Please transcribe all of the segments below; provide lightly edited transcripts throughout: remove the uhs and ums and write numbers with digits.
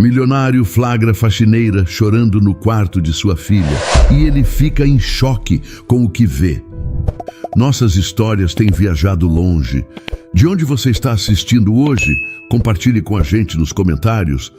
Milionário flagra faxineira chorando no quarto de sua filha e ele fica em choque com o que vê. Nossas histórias têm viajado longe. De onde você está assistindo hoje? Compartilhe com a gente nos comentários.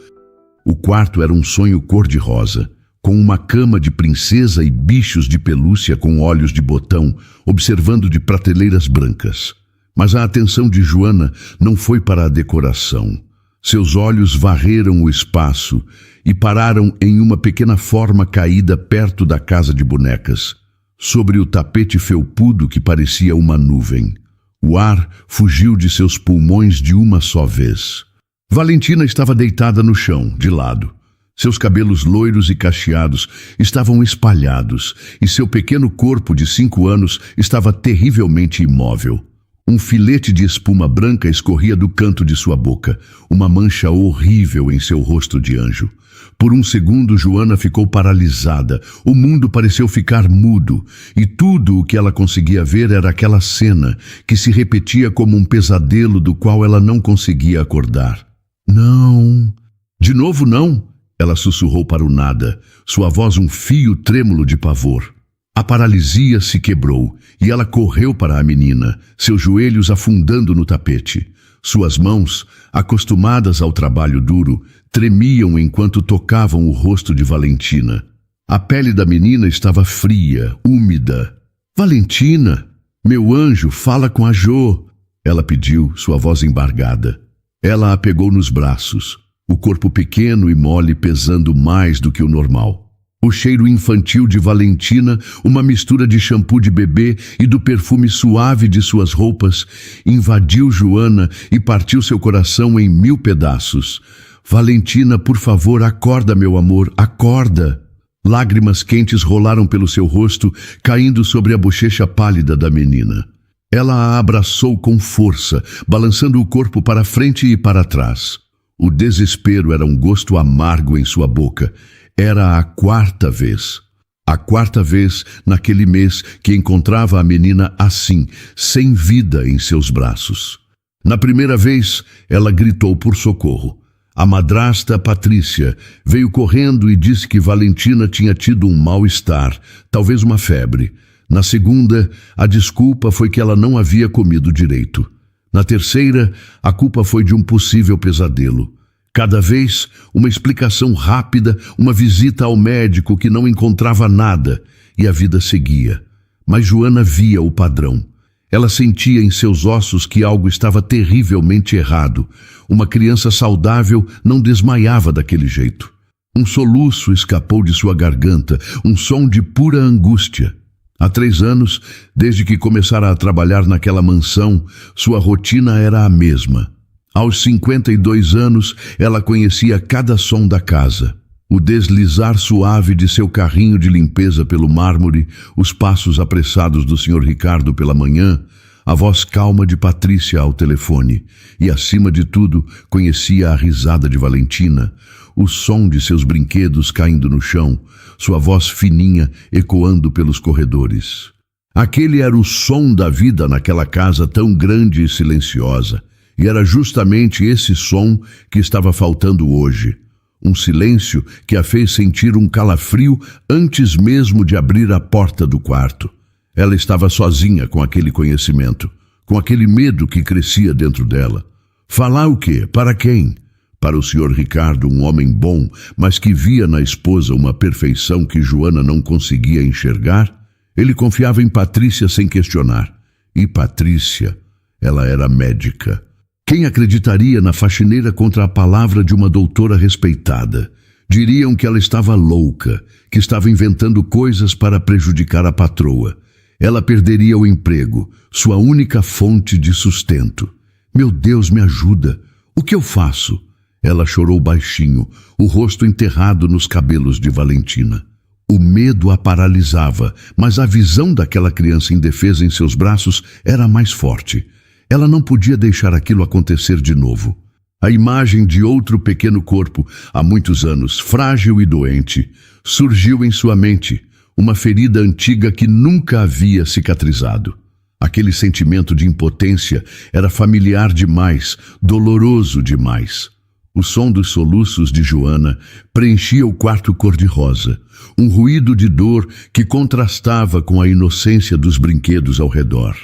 O quarto era um sonho cor-de-rosa, com uma cama de princesa e bichos de pelúcia com olhos de botão, observando de prateleiras brancas. Mas a atenção de Joana não foi para a decoração. Seus olhos varreram o espaço e pararam em uma pequena forma caída perto da casa de bonecas, sobre o tapete felpudo que parecia uma nuvem. O ar fugiu de seus pulmões de uma só vez. Valentina estava deitada no chão, de lado. Seus cabelos loiros e cacheados estavam espalhados e seu pequeno corpo de 5 anos estava terrivelmente imóvel. Um filete de espuma branca escorria do canto de sua boca, uma mancha horrível em seu rosto de anjo. Por um segundo, Joana ficou paralisada. O mundo pareceu ficar mudo, e tudo o que ela conseguia ver era aquela cena que se repetia como um pesadelo do qual ela não conseguia acordar. Não. De novo não? Ela sussurrou para o nada, sua voz um fio trêmulo de pavor. A paralisia se quebrou e ela correu para a menina, seus joelhos afundando no tapete. Suas mãos, acostumadas ao trabalho duro, tremiam enquanto tocavam o rosto de Valentina. A pele da menina estava fria, úmida. Valentina, meu anjo, fala com a Jo, ela pediu, sua voz embargada. Ela a pegou nos braços, o corpo pequeno e mole pesando mais do que o normal. O cheiro infantil de Valentina, uma mistura de shampoo de bebê e do perfume suave de suas roupas, invadiu Joana e partiu seu coração em 1000 pedaços. Valentina, por favor, acorda, meu amor, acorda. Lágrimas quentes rolaram pelo seu rosto, caindo sobre a bochecha pálida da menina. Ela a abraçou com força, balançando o corpo para frente e para trás. O desespero era um gosto amargo em sua boca. Era a 4ª vez. A 4ª vez naquele mês que encontrava a menina assim, sem vida em seus braços. Na primeira vez, ela gritou por socorro. A madrasta Patrícia veio correndo e disse que Valentina tinha tido um mal-estar, talvez uma febre. Na segunda, a desculpa foi que ela não havia comido direito. Na terceira, a culpa foi de um possível pesadelo. Cada vez, uma explicação rápida, uma visita ao médico que não encontrava nada, e a vida seguia. Mas Joana via o padrão. Ela sentia em seus ossos que algo estava terrivelmente errado. Uma criança saudável não desmaiava daquele jeito. Um soluço escapou de sua garganta, um som de pura angústia. Há 3 anos, desde que começara a trabalhar naquela mansão, sua rotina era a mesma. Aos 52 anos, ela conhecia cada som da casa. O deslizar suave de seu carrinho de limpeza pelo mármore, os passos apressados do Sr. Ricardo pela manhã, a voz calma de Patrícia ao telefone. E, acima de tudo, conhecia a risada de Valentina, o som de seus brinquedos caindo no chão, sua voz fininha ecoando pelos corredores. Aquele era o som da vida naquela casa tão grande e silenciosa. E era justamente esse som que estava faltando hoje. Um silêncio que a fez sentir um calafrio antes mesmo de abrir a porta do quarto. Ela estava sozinha com aquele conhecimento, com aquele medo que crescia dentro dela. Falar o quê? Para quem? Para o Sr. Ricardo, um homem bom, mas que via na esposa uma perfeição que Joana não conseguia enxergar? Ele confiava em Patrícia sem questionar. E Patrícia, ela era médica. Quem acreditaria na faxineira contra a palavra de uma doutora respeitada? Diriam que ela estava louca, que estava inventando coisas para prejudicar a patroa. Ela perderia o emprego, sua única fonte de sustento. Meu Deus, me ajuda. O que eu faço? Ela chorou baixinho, o rosto enterrado nos cabelos de Valentina. O medo a paralisava, mas a visão daquela criança indefesa em seus braços era mais forte. Ela não podia deixar aquilo acontecer de novo. A imagem de outro pequeno corpo, há muitos anos, frágil e doente, surgiu em sua mente, uma ferida antiga que nunca havia cicatrizado. Aquele sentimento de impotência era familiar demais, doloroso demais. O som dos soluços de Joana preenchia o quarto cor-de-rosa, um ruído de dor que contrastava com a inocência dos brinquedos ao redor.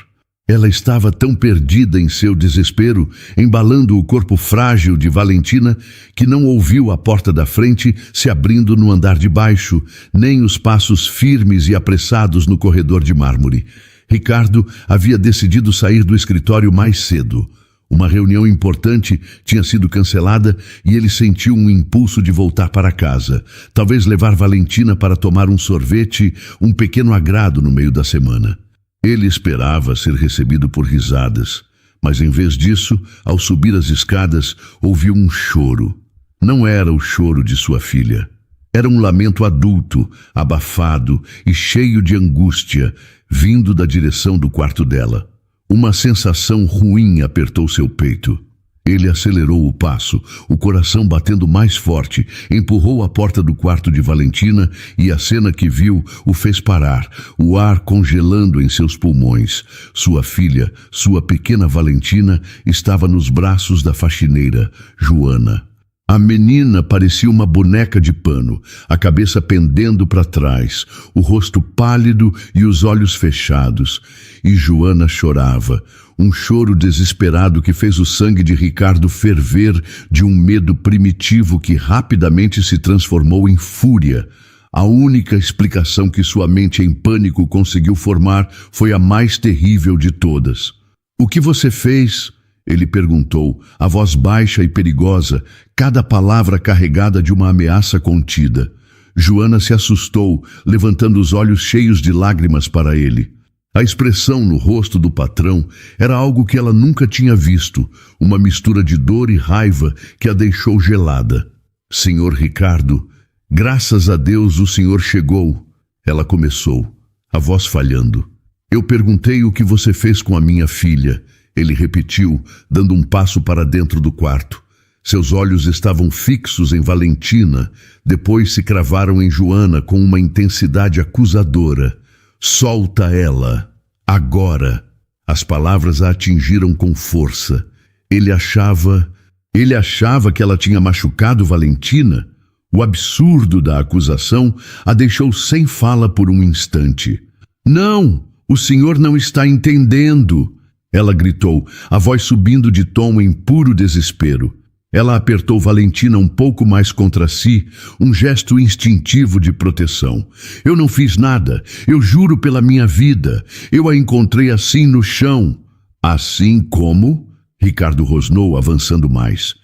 Ela estava tão perdida em seu desespero, embalando o corpo frágil de Valentina, que não ouviu a porta da frente se abrindo no andar de baixo, nem os passos firmes e apressados no corredor de mármore. Ricardo havia decidido sair do escritório mais cedo. Uma reunião importante tinha sido cancelada e ele sentiu um impulso de voltar para casa, talvez levar Valentina para tomar um sorvete, um pequeno agrado no meio da semana. Ele esperava ser recebido por risadas, mas em vez disso, ao subir as escadas, ouviu um choro. Não era o choro de sua filha. Era um lamento adulto, abafado e cheio de angústia, vindo da direção do quarto dela. Uma sensação ruim apertou seu peito. Ele acelerou o passo, o coração batendo mais forte, empurrou a porta do quarto de Valentina e a cena que viu o fez parar, o ar congelando em seus pulmões. Sua filha, sua pequena Valentina, estava nos braços da faxineira, Joana. A menina parecia uma boneca de pano, a cabeça pendendo para trás, o rosto pálido e os olhos fechados. E Joana chorava, um choro desesperado que fez o sangue de Ricardo ferver de um medo primitivo que rapidamente se transformou em fúria. A única explicação que sua mente em pânico conseguiu formar foi a mais terrível de todas. "O que você fez?" Ele perguntou, a voz baixa e perigosa, cada palavra carregada de uma ameaça contida. Joana se assustou, levantando os olhos cheios de lágrimas para ele. A expressão no rosto do patrão era algo que ela nunca tinha visto, uma mistura de dor e raiva que a deixou gelada. "Senhor Ricardo, graças a Deus o senhor chegou." Ela começou, a voz falhando. "Eu perguntei o que você fez com a minha filha." Ele repetiu, dando um passo para dentro do quarto. Seus olhos estavam fixos em Valentina, depois se cravaram em Joana com uma intensidade acusadora. "Solta ela! Agora!" As palavras a atingiram com força. Ele achava que ela tinha machucado Valentina. O absurdo da acusação a deixou sem fala por um instante. "Não! O senhor não está entendendo!" Ela gritou, a voz subindo de tom em puro desespero. Ela apertou Valentina um pouco mais contra si, um gesto instintivo de proteção. "Eu não fiz nada, eu juro pela minha vida. Eu a encontrei assim no chão." "Assim como?" Ricardo rosnou, avançando mais.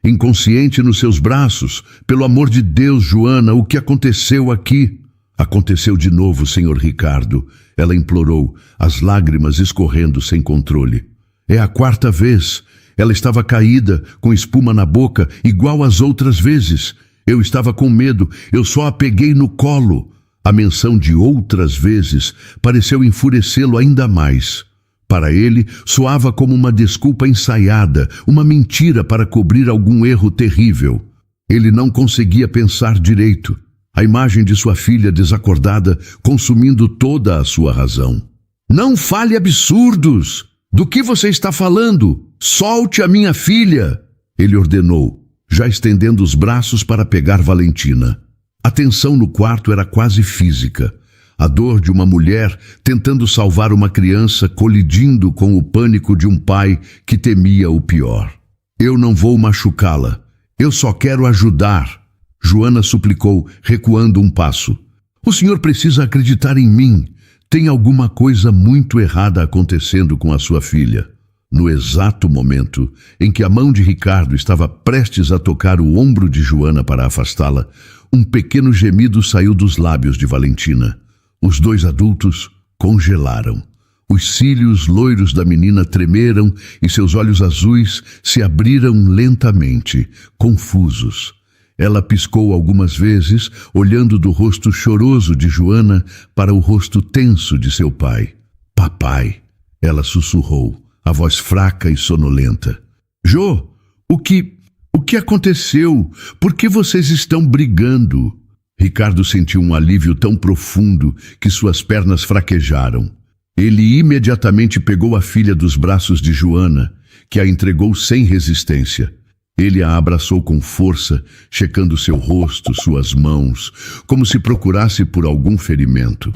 "Inconsciente nos seus braços. Pelo amor de Deus, Joana, o que aconteceu aqui?" "Aconteceu de novo, senhor Ricardo." Ela implorou, as lágrimas escorrendo sem controle. "É a quarta vez." Ela estava caída, com espuma na boca, igual às outras vezes. "Eu estava com medo, eu só a peguei no colo." A menção de outras vezes pareceu enfurecê-lo ainda mais. Para ele, soava como uma desculpa ensaiada, uma mentira para cobrir algum erro terrível. Ele não conseguia pensar direito. A imagem de sua filha desacordada consumindo toda a sua razão. "Não fale absurdos! Do que você está falando? Solte a minha filha!" Ele ordenou, já estendendo os braços para pegar Valentina. A tensão no quarto era quase física. A dor de uma mulher tentando salvar uma criança colidindo com o pânico de um pai que temia o pior. "Eu não vou machucá-la. Eu só quero ajudar." Joana suplicou, recuando um passo. "O senhor precisa acreditar em mim. Tem alguma coisa muito errada acontecendo com a sua filha." No exato momento em que a mão de Ricardo estava prestes a tocar o ombro de Joana para afastá-la, um pequeno gemido saiu dos lábios de Valentina. Os dois adultos congelaram. Os cílios loiros da menina tremeram e seus olhos azuis se abriram lentamente, confusos. Ela piscou algumas vezes, olhando do rosto choroso de Joana para o rosto tenso de seu pai. "Papai!" Ela sussurrou, a voz fraca e sonolenta. "Jô, o que aconteceu? Por que vocês estão brigando?" Ricardo sentiu um alívio tão profundo que suas pernas fraquejaram. Ele imediatamente pegou a filha dos braços de Joana, que a entregou sem resistência. Ele a abraçou com força, checando seu rosto, suas mãos, como se procurasse por algum ferimento.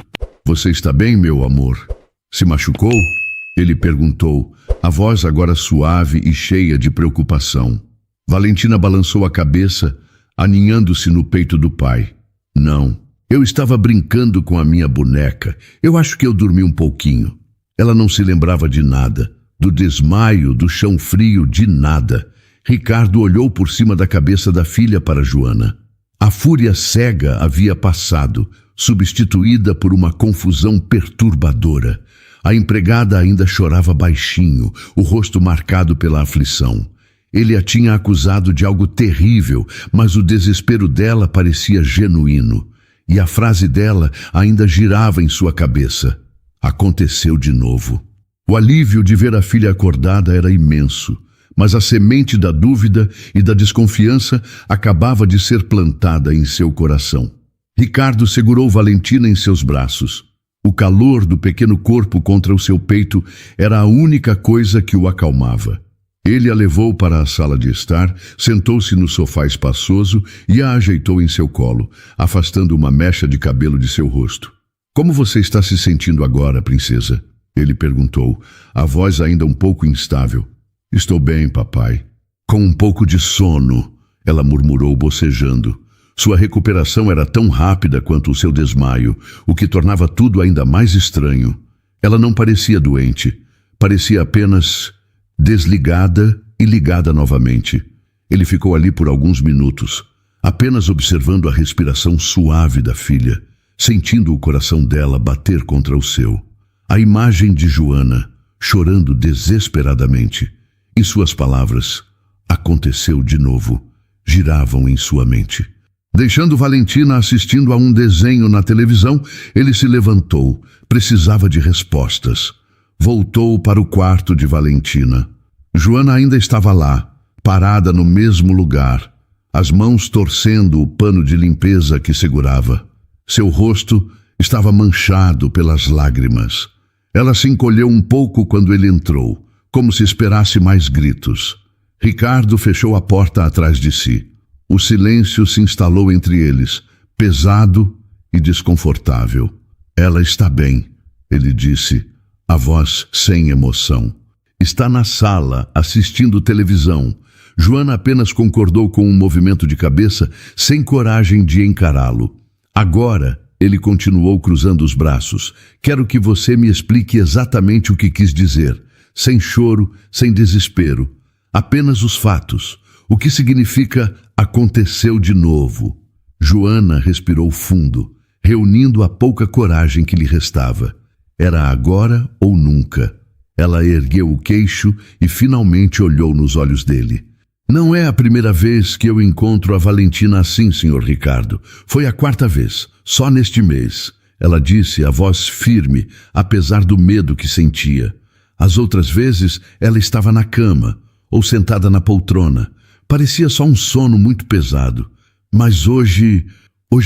Você está bem, meu amor? Se machucou? Ele perguntou, a voz agora suave e cheia de preocupação. Valentina balançou a cabeça, aninhando-se no peito do pai. Não, eu estava brincando com a minha boneca. Eu acho que eu dormi um pouquinho. Ela não se lembrava de nada, do desmaio, do chão frio, de nada. Ricardo olhou por cima da cabeça da filha para Joana. A fúria cega havia passado, substituída por uma confusão perturbadora. A empregada ainda chorava baixinho, o rosto marcado pela aflição. Ele a tinha acusado de algo terrível, mas o desespero dela parecia genuíno. E a frase dela ainda girava em sua cabeça. Aconteceu de novo. O alívio de ver a filha acordada era imenso, mas a semente da dúvida e da desconfiança acabava de ser plantada em seu coração. Ricardo segurou Valentina em seus braços. O calor do pequeno corpo contra o seu peito era a única coisa que o acalmava. Ele a levou para a sala de estar, sentou-se no sofá espaçoso e a ajeitou em seu colo, afastando uma mecha de cabelo de seu rosto. Como você está se sentindo agora, princesa? Ele perguntou, a voz ainda um pouco instável. Estou bem, papai. Com um pouco de sono, ela murmurou bocejando. Sua recuperação era tão rápida quanto o seu desmaio, o que tornava tudo ainda mais estranho. Ela não parecia doente, parecia apenas desligada e ligada novamente. Ele ficou ali por alguns minutos, apenas observando a respiração suave da filha, sentindo o coração dela bater contra o seu. A imagem de Joana, chorando desesperadamente, e suas palavras, aconteceu de novo, giravam em sua mente. Deixando Valentina assistindo a um desenho na televisão, ele se levantou, precisava de respostas. Voltou para o quarto de Valentina. Joana ainda estava lá, parada no mesmo lugar, as mãos torcendo o pano de limpeza que segurava. Seu rosto estava manchado pelas lágrimas. Ela se encolheu um pouco quando ele entrou, como se esperasse mais gritos. Ricardo fechou a porta atrás de si. O silêncio se instalou entre eles, pesado e desconfortável. Ela está bem, ele disse, a voz sem emoção. Está na sala, assistindo televisão. Joana apenas concordou com um movimento de cabeça, sem coragem de encará-lo. Agora, ele continuou cruzando os braços. Quero que você me explique exatamente o que quis dizer. Sem choro, sem desespero. Apenas os fatos. O que significa aconteceu de novo. Joana respirou fundo, reunindo a pouca coragem que lhe restava. Era agora ou nunca. Ela ergueu o queixo e finalmente olhou nos olhos dele. Não é a primeira vez que eu encontro a Valentina assim, Sr. Ricardo. Foi a 4ª vez, só neste mês. Ela disse, a voz firme, apesar do medo que sentia. As outras vezes, ela estava na cama, ou sentada na poltrona. Parecia só um sono muito pesado. Mas hoje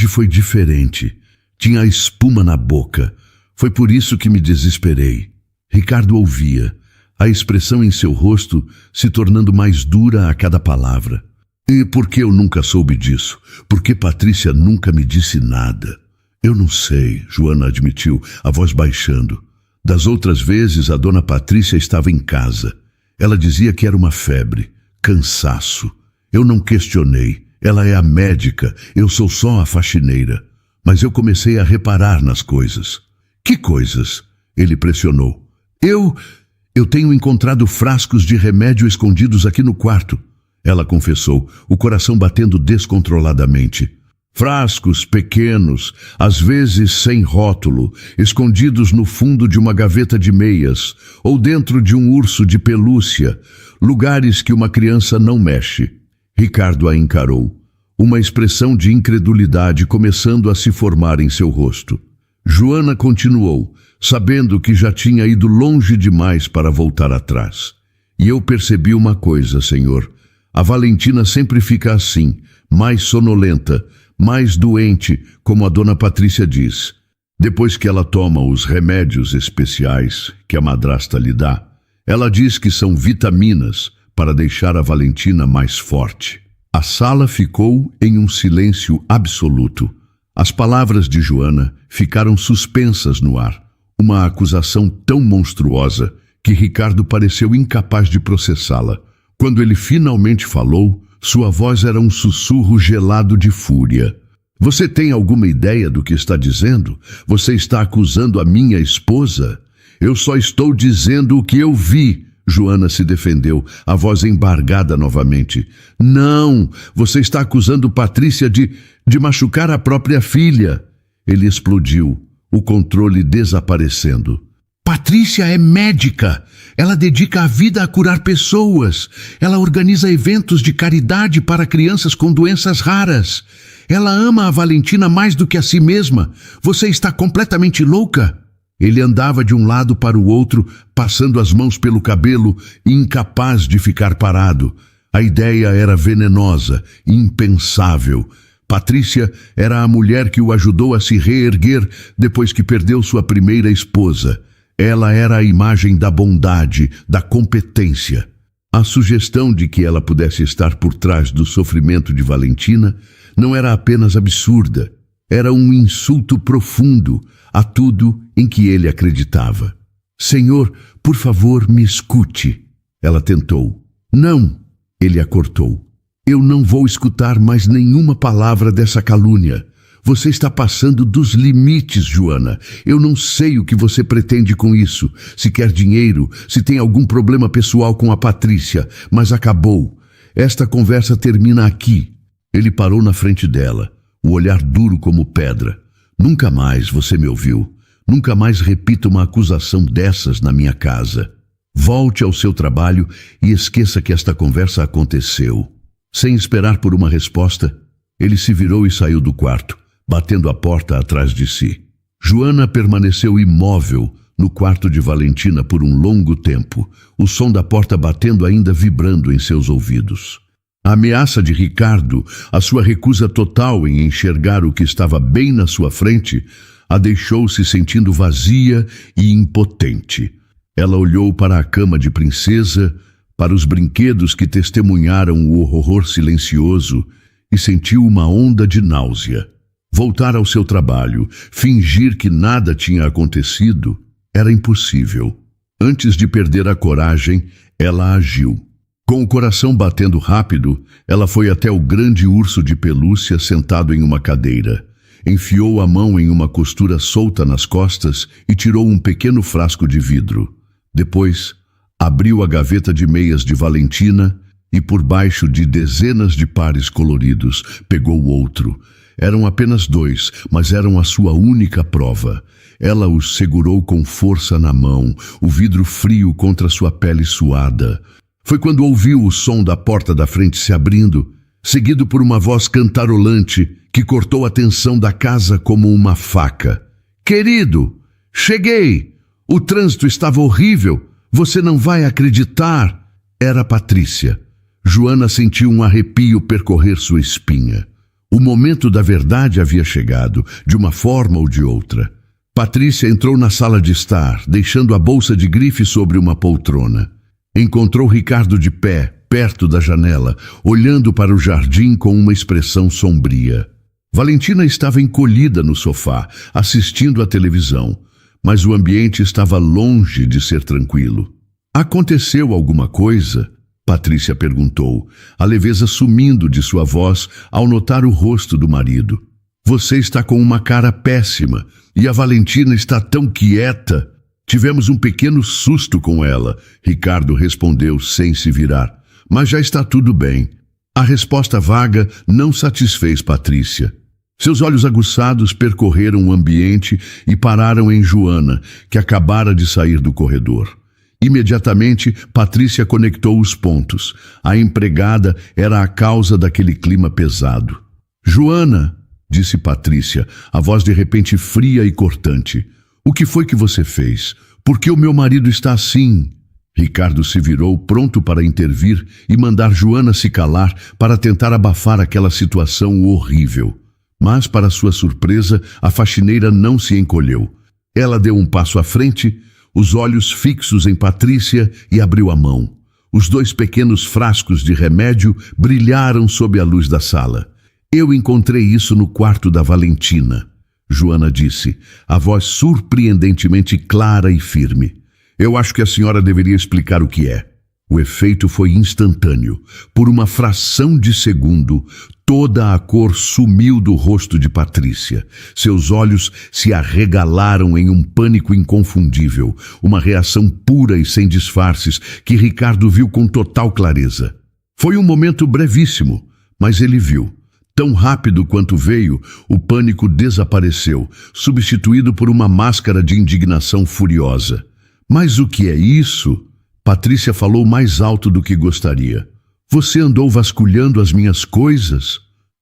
foi diferente. Tinha espuma na boca. Foi por isso que me desesperei. Ricardo ouvia, a expressão em seu rosto se tornando mais dura a cada palavra. E por que eu nunca soube disso? Por que Patrícia nunca me disse nada? Eu não sei, Joana admitiu, a voz baixando. Das outras vezes, a dona Patrícia estava em casa. Ela dizia que era uma febre, cansaço. Eu não questionei. Ela é a médica, eu sou só a faxineira. Mas eu comecei a reparar nas coisas. Que coisas? Ele pressionou. Eu tenho encontrado frascos de remédio escondidos aqui no quarto, ela confessou, o coração batendo descontroladamente. Frascos pequenos, às vezes sem rótulo, escondidos no fundo de uma gaveta de meias ou dentro de um urso de pelúcia, lugares que uma criança não mexe. Ricardo a encarou, uma expressão de incredulidade começando a se formar em seu rosto. Joana continuou, sabendo que já tinha ido longe demais para voltar atrás. E eu percebi uma coisa, senhor. A Valentina sempre fica assim, mais sonolenta, mais doente, como a dona Patrícia diz. Depois que ela toma os remédios especiais que a madrasta lhe dá, ela diz que são vitaminas para deixar a Valentina mais forte. A sala ficou em um silêncio absoluto. As palavras de Joana ficaram suspensas no ar. Uma acusação tão monstruosa que Ricardo pareceu incapaz de processá-la. Quando ele finalmente falou, sua voz era um sussurro gelado de fúria. Você tem alguma ideia do que está dizendo? Você está acusando a minha esposa? Eu só estou dizendo o que eu vi. Joana se defendeu, a voz embargada novamente. Não, você está acusando Patrícia de machucar a própria filha. Ele explodiu, o controle desaparecendo. Patrícia é médica. Ela dedica a vida a curar pessoas. Ela organiza eventos de caridade para crianças com doenças raras. Ela ama a Valentina mais do que a si mesma. Você está completamente louca? Ele andava de um lado para o outro, passando as mãos pelo cabelo, incapaz de ficar parado. A ideia era venenosa, impensável. Patrícia era a mulher que o ajudou a se reerguer depois que perdeu sua primeira esposa. Ela era a imagem da bondade, da competência. A sugestão de que ela pudesse estar por trás do sofrimento de Valentina não era apenas absurda, era um insulto profundo a tudo em que ele acreditava. Senhor, por favor, me escute. Ela tentou. Não, ele a cortou. Eu não vou escutar mais nenhuma palavra dessa calúnia. Você está passando dos limites, Joana. Eu não sei o que você pretende com isso. Se quer dinheiro, se tem algum problema pessoal com a Patrícia, mas acabou. Esta conversa termina aqui. Ele parou na frente dela, o olhar duro como pedra. Nunca mais você me ouviu. Nunca mais repita uma acusação dessas na minha casa. Volte ao seu trabalho e esqueça que esta conversa aconteceu. Sem esperar por uma resposta, ele se virou e saiu do quarto, batendo a porta atrás de si. Joana permaneceu imóvel no quarto de Valentina por um longo tempo, o som da porta batendo ainda vibrando em seus ouvidos. A ameaça de Ricardo, a sua recusa total em enxergar o que estava bem na sua frente, a deixou se sentindo vazia e impotente. Ela olhou para a cama de princesa, para os brinquedos que testemunharam o horror silencioso e sentiu uma onda de náusea. Voltar ao seu trabalho, fingir que nada tinha acontecido, era impossível. Antes de perder a coragem, ela agiu. Com o coração batendo rápido, ela foi até o grande urso de pelúcia sentado em uma cadeira. Enfiou a mão em uma costura solta nas costas e tirou um pequeno frasco de vidro. Depois, abriu a gaveta de meias de Valentina e, por baixo de dezenas de pares coloridos, pegou outro. Eram apenas 2, mas eram a sua única prova. Ela os segurou com força na mão, o vidro frio contra sua pele suada. Foi quando ouviu o som da porta da frente se abrindo, seguido por uma voz cantarolante que cortou a tensão da casa como uma faca. Querido, cheguei! O trânsito estava horrível. Você não vai acreditar. Era Patrícia. Joana sentiu um arrepio percorrer sua espinha. O momento da verdade havia chegado, de uma forma ou de outra. Patrícia entrou na sala de estar, deixando a bolsa de grife sobre uma poltrona. Encontrou Ricardo de pé, perto da janela, olhando para o jardim com uma expressão sombria. Valentina estava encolhida no sofá, assistindo à televisão, mas o ambiente estava longe de ser tranquilo. Aconteceu alguma coisa? Patrícia perguntou, a leveza sumindo de sua voz ao notar o rosto do marido. Você está com uma cara péssima e a Valentina está tão quieta. Tivemos um pequeno susto com ela, Ricardo respondeu sem se virar. Mas já está tudo bem. A resposta vaga não satisfez Patrícia. Seus olhos aguçados percorreram o ambiente e pararam em Joana, que acabara de sair do corredor. Imediatamente, Patrícia conectou os pontos. A empregada era a causa daquele clima pesado. Joana, disse Patrícia, a voz de repente fria e cortante. O que foi que você fez? Por que o meu marido está assim? Ricardo se virou, pronto para intervir e mandar Joana se calar para tentar abafar aquela situação horrível. Mas, para sua surpresa, a faxineira não se encolheu. Ela deu um passo à frente, os olhos fixos em Patrícia e abriu a mão. Os 2 pequenos frascos de remédio brilharam sob a luz da sala. Eu encontrei isso no quarto da Valentina, Joana disse, a voz surpreendentemente clara e firme. Eu acho que a senhora deveria explicar o que é. O efeito foi instantâneo. Por uma fração de segundo, toda a cor sumiu do rosto de Patrícia. Seus olhos se arregalaram em um pânico inconfundível, uma reação pura e sem disfarces que Ricardo viu com total clareza. Foi um momento brevíssimo, mas ele viu. Tão rápido quanto veio, o pânico desapareceu, substituído por uma máscara de indignação furiosa. Mas o que é isso? Patrícia falou mais alto do que gostaria. Você andou vasculhando as minhas coisas?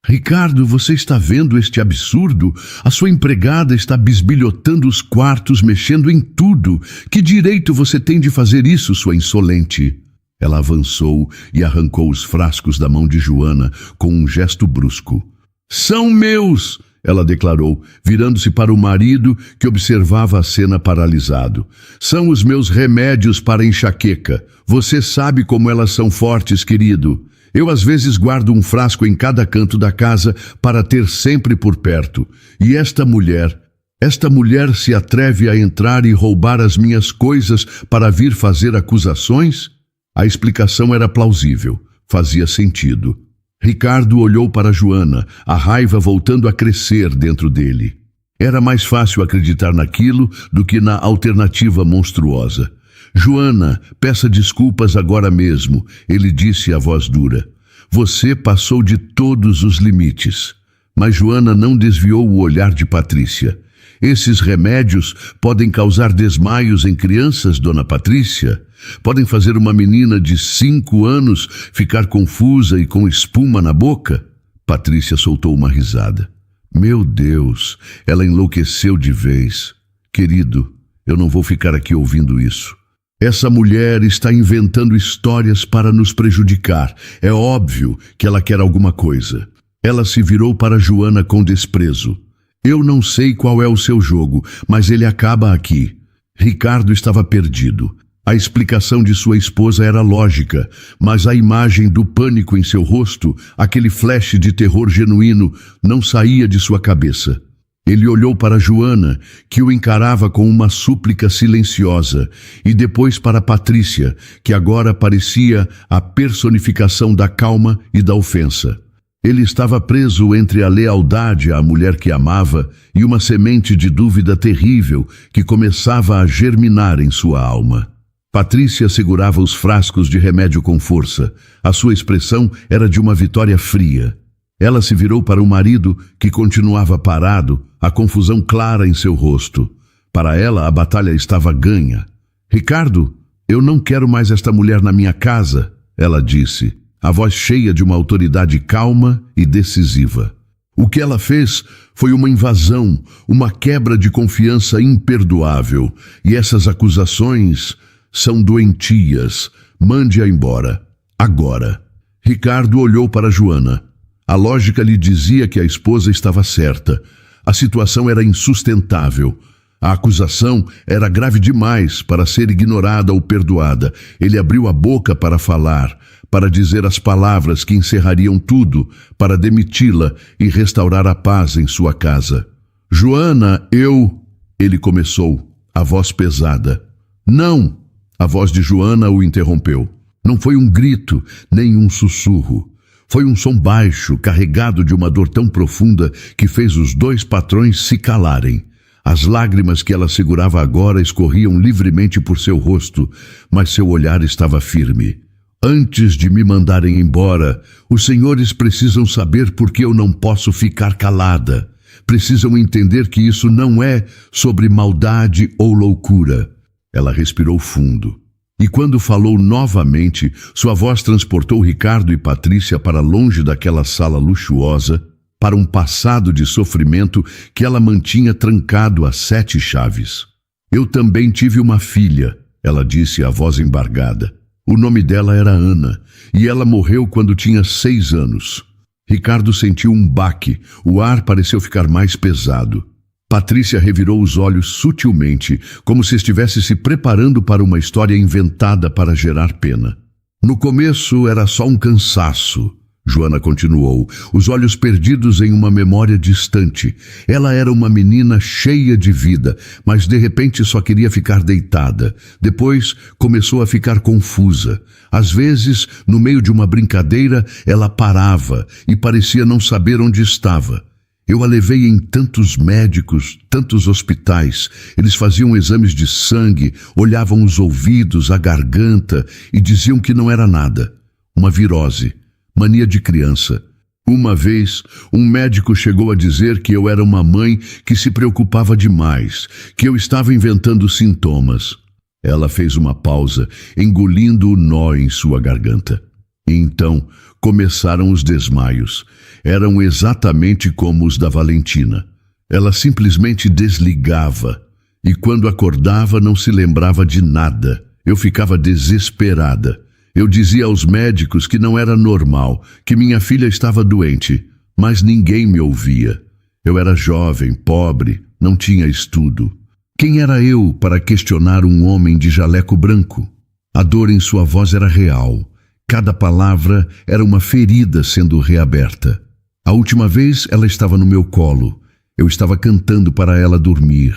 Ricardo, você está vendo este absurdo? A sua empregada está bisbilhotando os quartos, mexendo em tudo. Que direito você tem de fazer isso, sua insolente? Ela avançou e arrancou os frascos da mão de Joana com um gesto brusco. São meus! Ela declarou, virando-se para o marido que observava a cena paralisado. São os meus remédios para enxaqueca. Você sabe como elas são fortes, querido. Eu às vezes guardo um frasco em cada canto da casa para ter sempre por perto. E esta mulher se atreve a entrar e roubar as minhas coisas para vir fazer acusações? A explicação era plausível, fazia sentido. Ricardo olhou para Joana, a raiva voltando a crescer dentro dele. Era mais fácil acreditar naquilo do que na alternativa monstruosa. Joana, peça desculpas agora mesmo, ele disse a voz dura. Você passou de todos os limites. Mas Joana não desviou o olhar de Patrícia. Esses remédios podem causar desmaios em crianças, dona Patrícia? Podem fazer uma menina de 5 anos ficar confusa e com espuma na boca? Patrícia soltou uma risada. Meu Deus, ela enlouqueceu de vez. Querido, eu não vou ficar aqui ouvindo isso. Essa mulher está inventando histórias para nos prejudicar. É óbvio que ela quer alguma coisa. Ela se virou para Joana com desprezo. Eu não sei qual é o seu jogo, mas ele acaba aqui. Ricardo estava perdido. A explicação de sua esposa era lógica, mas a imagem do pânico em seu rosto, aquele flash de terror genuíno, não saía de sua cabeça. Ele olhou para Joana, que o encarava com uma súplica silenciosa, e depois para Patrícia, que agora parecia a personificação da calma e da ofensa. Ele estava preso entre a lealdade à mulher que amava e uma semente de dúvida terrível que começava a germinar em sua alma. Patrícia segurava os frascos de remédio com força. A sua expressão era de uma vitória fria. Ela se virou para o marido, que continuava parado, a confusão clara em seu rosto. Para ela, a batalha estava ganha. Ricardo, eu não quero mais esta mulher na minha casa, ela disse, a voz cheia de uma autoridade calma e decisiva. O que ela fez foi uma invasão, uma quebra de confiança imperdoável, e essas acusações são doentias. Mande-a embora. Agora. Ricardo olhou para Joana. A lógica lhe dizia que a esposa estava certa. A situação era insustentável. A acusação era grave demais para ser ignorada ou perdoada. Ele abriu a boca para falar, para dizer as palavras que encerrariam tudo, para demiti-la e restaurar a paz em sua casa. Joana, Ele começou, a voz pesada. Não! A voz de Joana o interrompeu. Não foi um grito, nem um sussurro. Foi um som baixo, carregado de uma dor tão profunda que fez os 2 patrões se calarem. As lágrimas que ela segurava agora escorriam livremente por seu rosto, mas seu olhar estava firme. Antes de me mandarem embora, os senhores precisam saber por que eu não posso ficar calada. Precisam entender que isso não é sobre maldade ou loucura. Ela respirou fundo. E quando falou novamente, sua voz transportou Ricardo e Patrícia para longe daquela sala luxuosa, para um passado de sofrimento que ela mantinha trancado a 7 chaves. Eu também tive uma filha, ela disse a voz embargada. O nome dela era Ana, e ela morreu quando tinha 6 anos. Ricardo sentiu um baque, o ar pareceu ficar mais pesado. Patrícia revirou os olhos sutilmente, como se estivesse se preparando para uma história inventada para gerar pena. No começo era só um cansaço. Joana continuou, os olhos perdidos em uma memória distante. Ela era uma menina cheia de vida, mas de repente só queria ficar deitada. Depois começou a ficar confusa. Às vezes, no meio de uma brincadeira, ela parava e parecia não saber onde estava. Eu a levei em tantos médicos, tantos hospitais. Eles faziam exames de sangue, olhavam os ouvidos, a garganta e diziam que não era nada. Uma virose. Mania de criança. Uma vez, um médico chegou a dizer que eu era uma mãe que se preocupava demais, que eu estava inventando sintomas. Ela fez uma pausa, engolindo o nó em sua garganta. E então começaram os desmaios. Eram exatamente como os da Valentina. Ela simplesmente desligava, e quando acordava não se lembrava de nada. Eu ficava desesperada. Eu dizia aos médicos que não era normal, que minha filha estava doente, mas ninguém me ouvia. Eu era jovem, pobre, não tinha estudo. Quem era eu para questionar um homem de jaleco branco? A dor em sua voz era real. Cada palavra era uma ferida sendo reaberta. A última vez ela estava no meu colo. Eu estava cantando para ela dormir.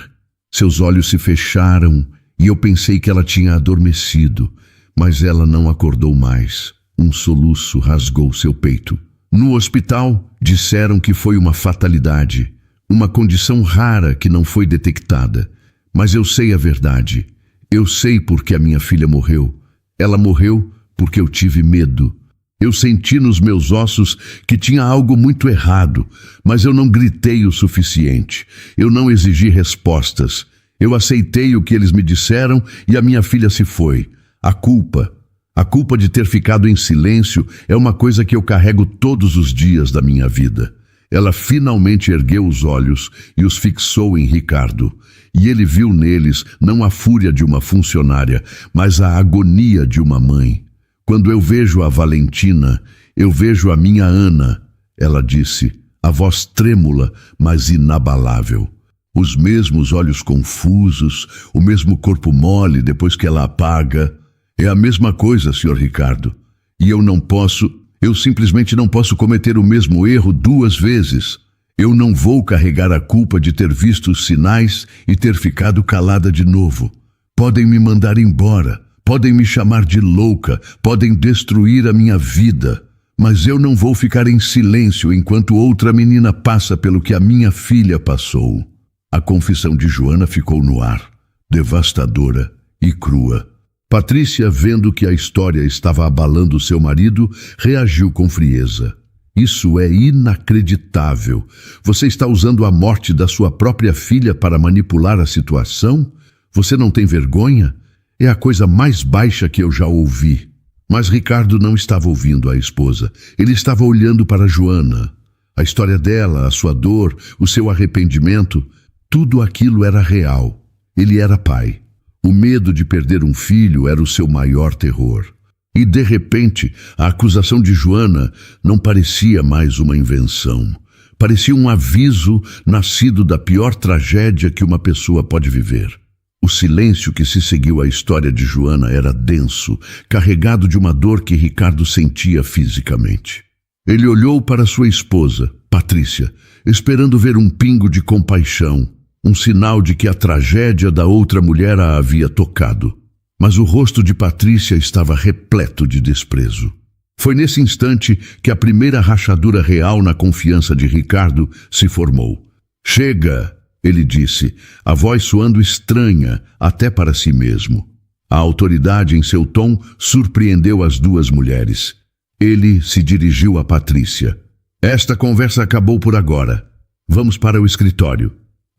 Seus olhos se fecharam e eu pensei que ela tinha adormecido. Mas ela não acordou mais. Um soluço rasgou seu peito. No hospital, disseram que foi uma fatalidade, uma condição rara que não foi detectada. Mas eu sei a verdade. Eu sei porque a minha filha morreu. Ela morreu porque eu tive medo. Eu senti nos meus ossos que tinha algo muito errado, mas eu não gritei o suficiente. Eu não exigi respostas. Eu aceitei o que eles me disseram e a minha filha se foi. A culpa de ter ficado em silêncio é uma coisa que eu carrego todos os dias da minha vida. Ela finalmente ergueu os olhos e os fixou em Ricardo. E ele viu neles não a fúria de uma funcionária, mas a agonia de uma mãe. Quando eu vejo a Valentina, eu vejo a minha Ana, ela disse, a voz trêmula, mas inabalável. Os mesmos olhos confusos, o mesmo corpo mole depois que ela apaga. É a mesma coisa, Sr. Ricardo. E eu simplesmente não posso cometer o mesmo erro 2 vezes. Eu não vou carregar a culpa de ter visto os sinais e ter ficado calada de novo. Podem me mandar embora, podem me chamar de louca, podem destruir a minha vida. Mas eu não vou ficar em silêncio enquanto outra menina passa pelo que a minha filha passou. A confissão de Joana ficou no ar, devastadora e crua. Patrícia, vendo que a história estava abalando seu marido, reagiu com frieza. Isso é inacreditável. Você está usando a morte da sua própria filha para manipular a situação? Você não tem vergonha? É a coisa mais baixa que eu já ouvi. Mas Ricardo não estava ouvindo a esposa. Ele estava olhando para Joana. A história dela, a sua dor, o seu arrependimento, tudo aquilo era real. Ele era pai. O medo de perder um filho era o seu maior terror. E, de repente, a acusação de Joana não parecia mais uma invenção. Parecia um aviso nascido da pior tragédia que uma pessoa pode viver. O silêncio que se seguiu à história de Joana era denso, carregado de uma dor que Ricardo sentia fisicamente. Ele olhou para sua esposa, Patrícia, esperando ver um pingo de compaixão, um sinal de que a tragédia da outra mulher a havia tocado. Mas o rosto de Patrícia estava repleto de desprezo. Foi nesse instante que a primeira rachadura real na confiança de Ricardo se formou. "Chega!" ele disse, a voz soando estranha até para si mesmo. A autoridade em seu tom surpreendeu as 2 mulheres. Ele se dirigiu a Patrícia. "Esta conversa acabou por agora. Vamos para o escritório."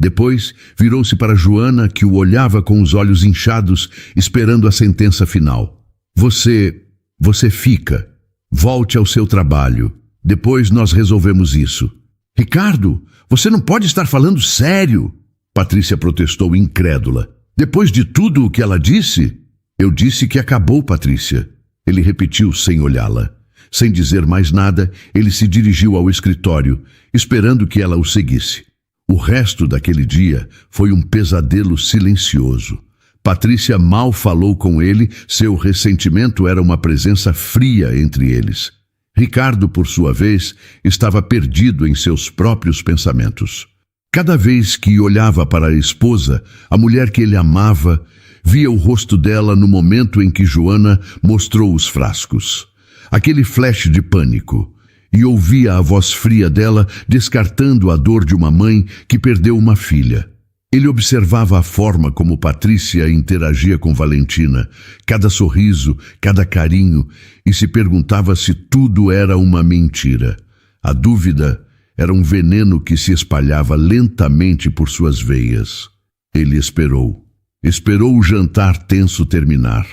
Depois, virou-se para Joana, que o olhava com os olhos inchados, esperando a sentença final. Você fica. Volte ao seu trabalho. Depois nós resolvemos isso." "Ricardo, você não pode estar falando sério!" Patrícia protestou incrédula. "Depois de tudo o que ela disse?" "Eu disse que acabou, Patrícia." Ele repetiu sem olhá-la. Sem dizer mais nada, ele se dirigiu ao escritório, esperando que ela o seguisse. O resto daquele dia foi um pesadelo silencioso. Patrícia mal falou com ele, seu ressentimento era uma presença fria entre eles. Ricardo, por sua vez, estava perdido em seus próprios pensamentos. Cada vez que olhava para a esposa, a mulher que ele amava, via o rosto dela no momento em que Joana mostrou os frascos. Aquele flash de pânico. E ouvia a voz fria dela descartando a dor de uma mãe que perdeu uma filha. Ele observava a forma como Patrícia interagia com Valentina, cada sorriso, cada carinho, e se perguntava se tudo era uma mentira. A dúvida era um veneno que se espalhava lentamente por suas veias. Ele esperou. Esperou o jantar tenso terminar.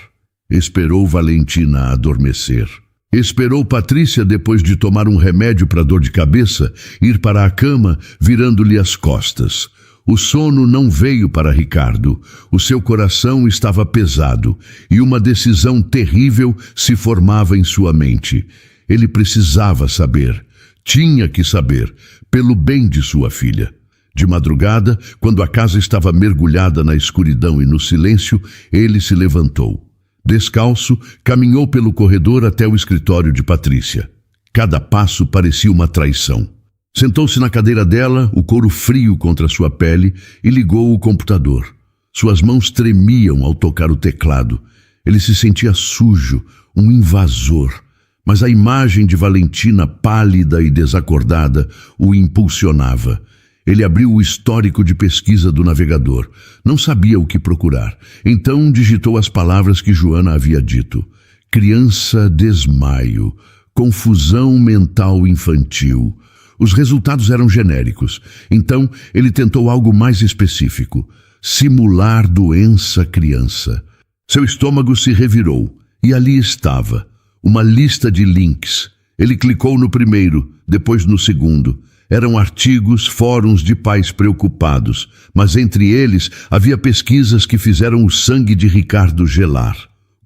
Esperou Valentina adormecer. Esperou Patrícia, depois de tomar um remédio para dor de cabeça, ir para a cama, virando-lhe as costas. O sono não veio para Ricardo. O seu coração estava pesado e uma decisão terrível se formava em sua mente. Ele precisava saber. Tinha que saber, pelo bem de sua filha. De madrugada, quando a casa estava mergulhada na escuridão e no silêncio, ele se levantou. Descalço, caminhou pelo corredor até o escritório de Patrícia. Cada passo parecia uma traição. Sentou-se na cadeira dela, o couro frio contra sua pele, e ligou o computador. Suas mãos tremiam ao tocar o teclado. Ele se sentia sujo, um invasor. Mas a imagem de Valentina, pálida e desacordada, o impulsionava. Ele abriu o histórico de pesquisa do navegador. Não sabia o que procurar. Então digitou as palavras que Joana havia dito. Criança desmaio. Confusão mental infantil. Os resultados eram genéricos. Então ele tentou algo mais específico. Simular doença criança. Seu estômago se revirou. E ali estava. Uma lista de links. Ele clicou no primeiro, depois no segundo. Eram artigos, fóruns de pais preocupados, mas entre eles havia pesquisas que fizeram o sangue de Ricardo gelar.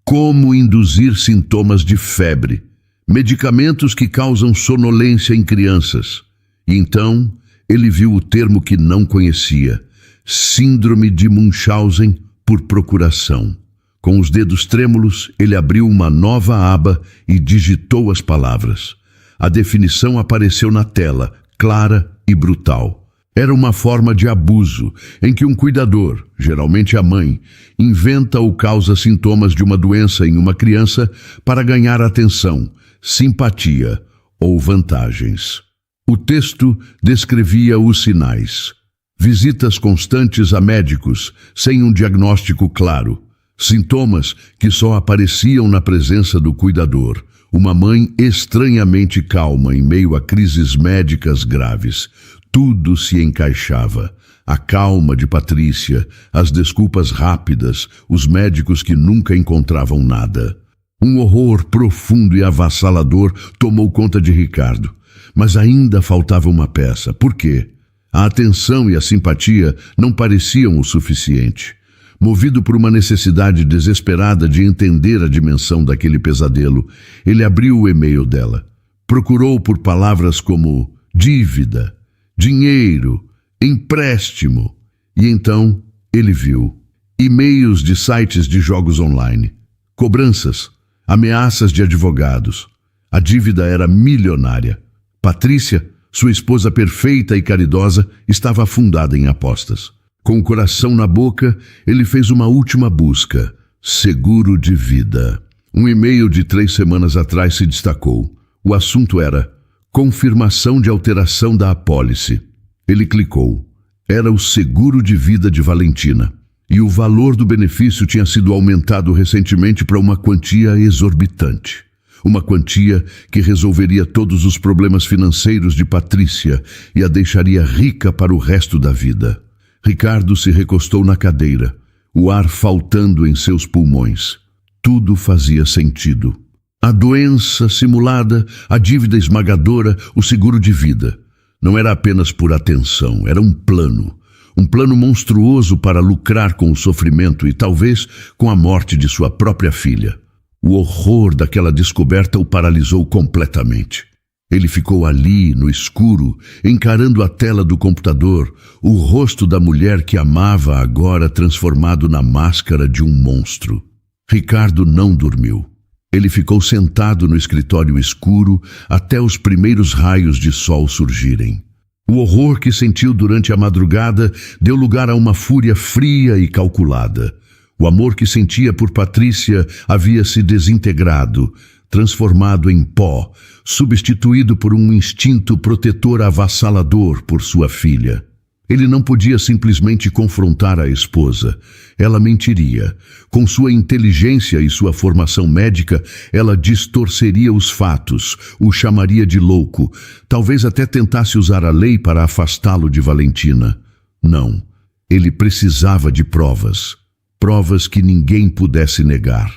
Como induzir sintomas de febre, medicamentos que causam sonolência em crianças. E então ele viu o termo que não conhecia, Síndrome de Munchausen por procuração. Com os dedos trêmulos, ele abriu uma nova aba e digitou as palavras. A definição apareceu na tela, clara e brutal. Era uma forma de abuso, em que um cuidador, geralmente a mãe, inventa ou causa sintomas de uma doença em uma criança para ganhar atenção, simpatia ou vantagens. O texto descrevia os sinais. Visitas constantes a médicos, sem um diagnóstico claro. Sintomas que só apareciam na presença do cuidador. Uma mãe estranhamente calma em meio a crises médicas graves. Tudo se encaixava. A calma de Patrícia, as desculpas rápidas, os médicos que nunca encontravam nada. Um horror profundo e avassalador tomou conta de Ricardo. Mas ainda faltava uma peça. Por quê? A atenção e a simpatia não pareciam o suficiente. Movido por uma necessidade desesperada de entender a dimensão daquele pesadelo, ele abriu o e-mail dela. Procurou por palavras como dívida, dinheiro, empréstimo. E então ele viu e-mails de sites de jogos online, cobranças, ameaças de advogados. A dívida era milionária. Patrícia, sua esposa perfeita e caridosa, estava afundada em apostas. Com o coração na boca, ele fez uma última busca. Seguro de vida. Um e-mail de 3 semanas atrás se destacou. O assunto era confirmação de alteração da apólice. Ele clicou. Era o seguro de vida de Valentina. E o valor do benefício tinha sido aumentado recentemente para uma quantia exorbitante. Uma quantia que resolveria todos os problemas financeiros de Patrícia e a deixaria rica para o resto da vida. Ricardo se recostou na cadeira, o ar faltando em seus pulmões. Tudo fazia sentido. A doença simulada, a dívida esmagadora, o seguro de vida. Não era apenas por atenção, era um plano. Um plano monstruoso para lucrar com o sofrimento e talvez com a morte de sua própria filha. O horror daquela descoberta o paralisou completamente. Ele ficou ali, no escuro, encarando a tela do computador, o rosto da mulher que amava agora transformado na máscara de um monstro. Ricardo não dormiu. Ele ficou sentado no escritório escuro até os primeiros raios de sol surgirem. O horror que sentiu durante a madrugada deu lugar a uma fúria fria e calculada. O amor que sentia por Patrícia havia se desintegrado, transformado em pó, substituído por um instinto protetor avassalador por sua filha. Ele não podia simplesmente confrontar a esposa. Ela mentiria. Com sua inteligência e sua formação médica, ela distorceria os fatos, o chamaria de louco, talvez até tentasse usar a lei para afastá-lo de Valentina. Não, ele precisava de provas. Provas que ninguém pudesse negar.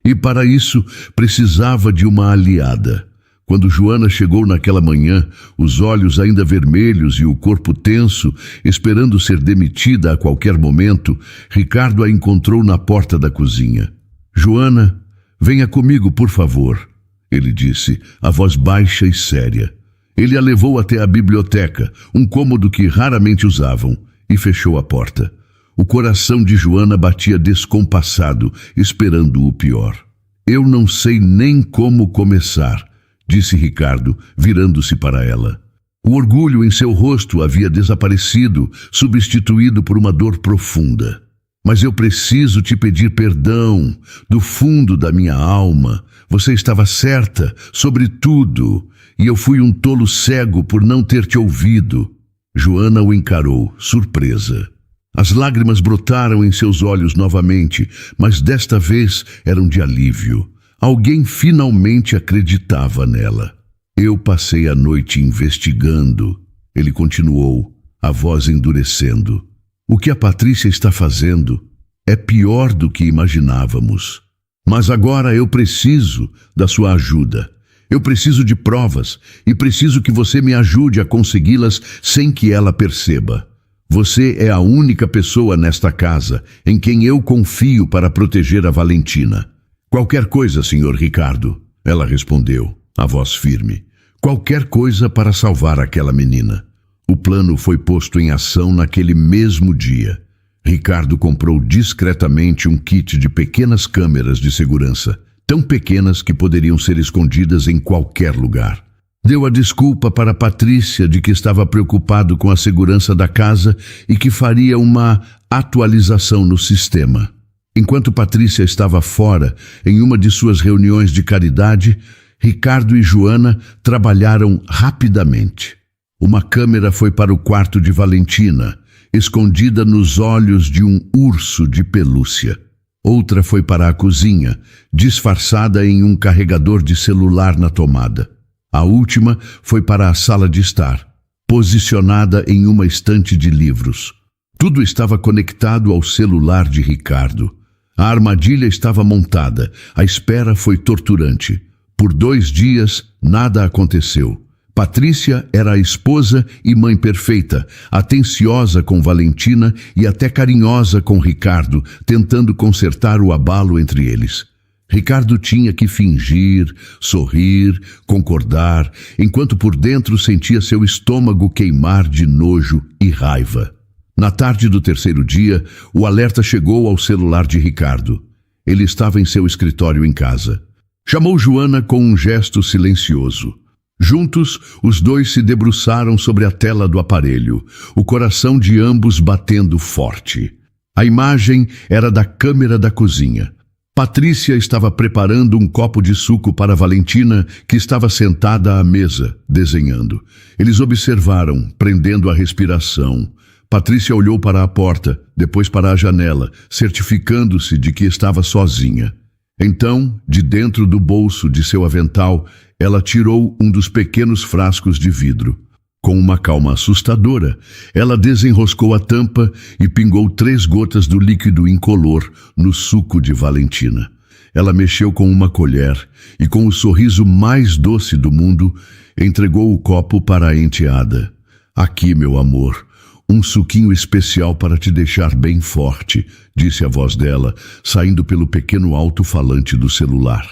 E para isso, precisava de uma aliada. Quando Joana chegou naquela manhã, os olhos ainda vermelhos e o corpo tenso, esperando ser demitida a qualquer momento, Ricardo a encontrou na porta da cozinha. "Joana, venha comigo, por favor", ele disse, a voz baixa e séria. Ele a levou até a biblioteca, um cômodo que raramente usavam, e fechou a porta. O coração de Joana batia descompassado, esperando o pior. "Eu não sei nem como começar", disse Ricardo, virando-se para ela. O orgulho em seu rosto havia desaparecido, substituído por uma dor profunda. "Mas eu preciso te pedir perdão, do fundo da minha alma. Você estava certa sobre tudo, e eu fui um tolo cego por não ter te ouvido." Joana o encarou, surpresa. As lágrimas brotaram em seus olhos novamente, mas desta vez eram de alívio. Alguém finalmente acreditava nela. "Eu passei a noite investigando", ele continuou, a voz endurecendo. "O que a Patrícia está fazendo é pior do que imaginávamos. Mas agora eu preciso da sua ajuda. Eu preciso de provas e preciso que você me ajude a consegui-las sem que ela perceba. Você é a única pessoa nesta casa em quem eu confio para proteger a Valentina." "Qualquer coisa, senhor Ricardo", ela respondeu, a voz firme. "Qualquer coisa para salvar aquela menina." O plano foi posto em ação naquele mesmo dia. Ricardo comprou discretamente um kit de pequenas câmeras de segurança, tão pequenas que poderiam ser escondidas em qualquer lugar. Deu a desculpa para Patrícia de que estava preocupado com a segurança da casa e que faria uma atualização no sistema. Enquanto Patrícia estava fora, em uma de suas reuniões de caridade, Ricardo e Joana trabalharam rapidamente. Uma câmera foi para o quarto de Valentina, escondida nos olhos de um urso de pelúcia. Outra foi para a cozinha, disfarçada em um carregador de celular na tomada. A última foi para a sala de estar, posicionada em uma estante de livros. Tudo estava conectado ao celular de Ricardo. A armadilha estava montada, a espera foi torturante. Por 2 dias, nada aconteceu. Patrícia era a esposa e mãe perfeita, atenciosa com Valentina e até carinhosa com Ricardo, tentando consertar o abalo entre eles. Ricardo tinha que fingir, sorrir, concordar, enquanto por dentro sentia seu estômago queimar de nojo e raiva. Na tarde do 3º dia, o alerta chegou ao celular de Ricardo. Ele estava em seu escritório em casa. Chamou Joana com um gesto silencioso. Juntos, os dois se debruçaram sobre a tela do aparelho, o coração de ambos batendo forte. A imagem era da câmera da cozinha. Patrícia estava preparando um copo de suco para Valentina, que estava sentada à mesa, desenhando. Eles observaram, prendendo a respiração. Patrícia olhou para a porta, depois para a janela, certificando-se de que estava sozinha. Então, de dentro do bolso de seu avental, ela tirou um dos pequenos frascos de vidro. Com uma calma assustadora, ela desenroscou a tampa e pingou 3 gotas do líquido incolor no suco de Valentina. Ela mexeu com uma colher e, com o sorriso mais doce do mundo, entregou o copo para a enteada. "Aqui, meu amor, um suquinho especial para te deixar bem forte", disse a voz dela, saindo pelo pequeno alto-falante do celular.